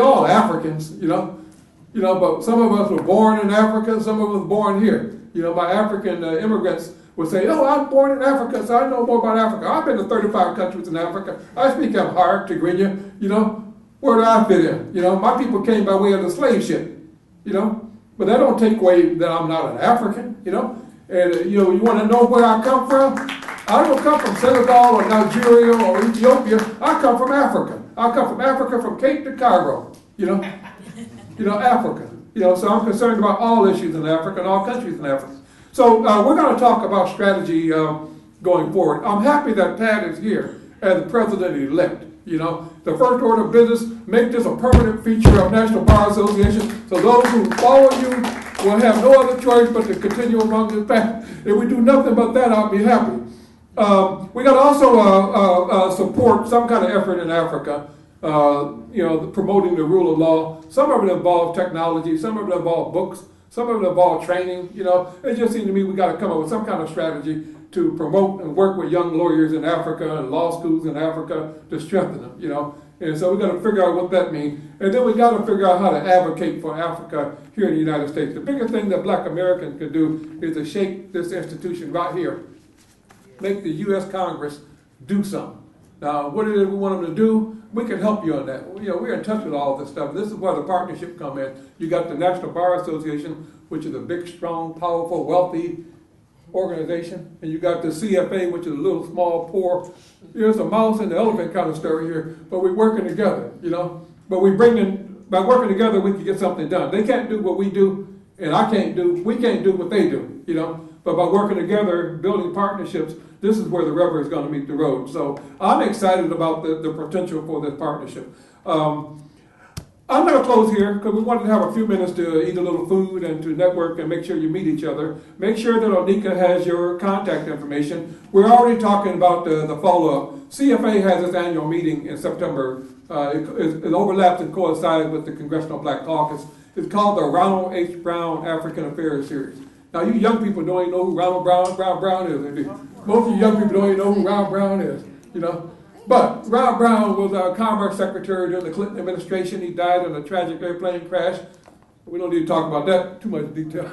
all Africans, but some of us were born in Africa, some of us were born here. My African immigrants would say, I'm born in Africa, so I know more about Africa. I've been to 35 countries in Africa. I speak Amharic, Tigrinya, where do I fit in? My people came by way of the slave ship, but that don't take away that I'm not an African, And, you want to know where I come from? I don't come from Senegal or Nigeria or Ethiopia. I come from Africa. I come from Africa from Cape to Cairo, Africa. So I'm concerned about all issues in Africa and all countries in Africa. So we're going to talk about strategy going forward. I'm happy that Pat is here as the president-elect. The first order of business, make this a permanent feature of National Bar Association, so those who follow you will have no other choice but to continue along this path. If we do nothing but that, I'll be happy. We got to also support some kind of effort in Africa, promoting the rule of law. Some of it involves technology, some of it involves books, some of it involves training. It just seems to me we got to come up with some kind of strategy to promote and work with young lawyers in Africa and law schools in Africa to strengthen them, you know. And so we got to figure out what that means. And then we got to figure out how to advocate for Africa here in the United States. The biggest thing that black Americans can do is to shape this institution right here. Make the U.S. Congress do something. Now, what it is we want them to do, we can help you on that. You know, we're in touch with all this stuff. This is where the partnership come in. You got the National Bar Association, which is a big, strong, powerful, wealthy organization, and you got the CFA, which is a little, small, poor. There's a mouse and the elephant kind of story here, but we're working together, you know. But we bring in, by working together, we can get something done. They can't do what we do, and I can't do, we can't do what they do, you know. But by working together, building partnerships, this is where the rubber is going to meet the road. So I'm excited about the potential for this partnership. I'm going to close here because we wanted to have a few minutes to eat a little food and to network and make sure you meet each other. Make sure that Onika has your contact information. We're already talking about the follow-up. CFA has its annual meeting in September. It overlaps and coincides with the Congressional Black Caucus. It's called the Ronald H. Brown African Affairs Series. Now, you young people don't even know who Ronald Brown is. Most of you young people don't even know who Ronald Brown is, you know. But Ronald Brown was our Commerce Secretary during the Clinton administration. He died in a tragic airplane crash. We don't need to talk about that too much detail.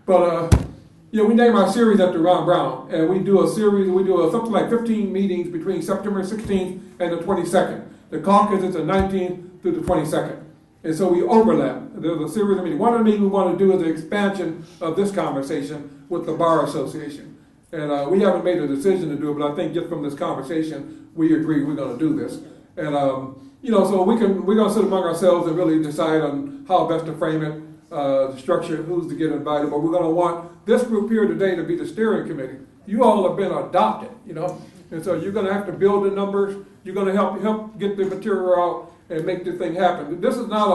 But, you know, we name our series after Ron Brown. And we do a series, something like 15 meetings between September 16th and the 22nd. The caucus is the 19th through the 22nd. And so we overlap. There's a series of meetings. One of the meetings we want to do is the expansion of this conversation with the Bar Association. And we haven't made a decision to do it, but I think just from this conversation, we agree we're going to do this. And, you know, so we're going to sit among ourselves and really decide on how best to frame it, the structure, who's to get invited. But we're going to want this group here today to be the steering committee. You all have been adopted, you know, and so you're going to have to build the numbers. You're going to help get the material out and make this thing happen. This is not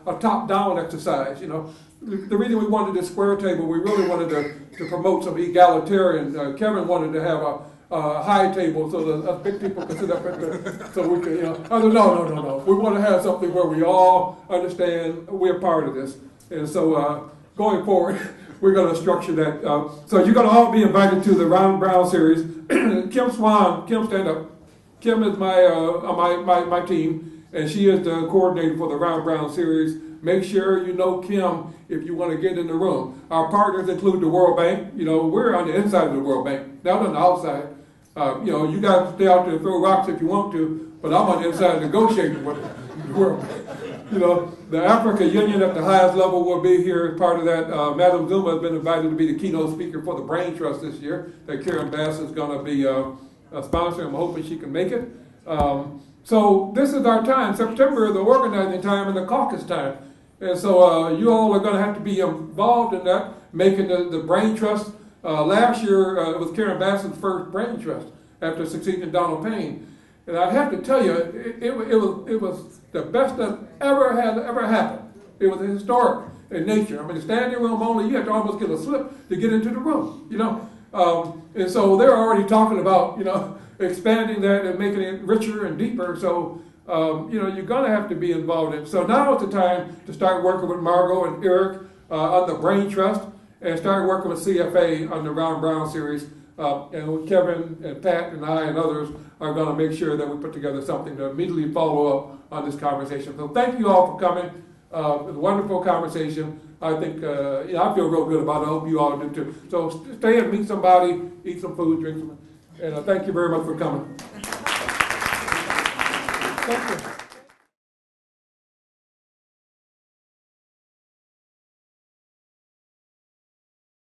a top-down exercise, you know. The reason we wanted this square table, we really wanted to promote some egalitarian. Kevin wanted to have a high table so that us big people could sit up at the, so we could, you know. I said, no. We want to have something where we all understand we're part of this. And so going forward, we're going to structure that. So you're going to all be invited to the Ron Brown series. Kim Swan, Kim, stand up. Kim is my team, and she is the coordinator for the Ron Brown series. Make sure you know Kim if you want to get in the room. Our partners include the World Bank. You know, we're on the inside of the World Bank, not on the outside. You know, you got to stay out there and throw rocks if you want to, but I'm on the inside negotiating with the World Bank. You know, the Africa Union at the highest level will be here as part of that. Madam Zuma has been invited to be the keynote speaker for the Brain Trust this year that Karen Bass is going to be sponsoring. I'm hoping she can make it. So this is our time. September, the organizing time and the caucus time. And so you all are going to have to be involved in that, making the Brain Trust. Last year, it was Karen Bass's first Brain Trust after succeeding Donald Payne. And I have to tell you, it was the best that ever happened. It was historic in nature. I mean, the standing room only, you have to almost get a slip to get into the room, you know. And so they're already talking about, you know, expanding that and making it richer and deeper. So, you know, you're going to have to be involved in it. So now is the time to start working with Margot and Eric on the Brain Trust and start working with CFA on the Ron Brown series. And with Kevin and Pat and I and others are going to make sure that we put together something to immediately follow up on this conversation. So thank you all for coming. It was a wonderful conversation. I think, you know, I feel real good about it. I hope you all do too. So stay and meet somebody, eat some food, drink some, and thank you very much for coming. Thank you.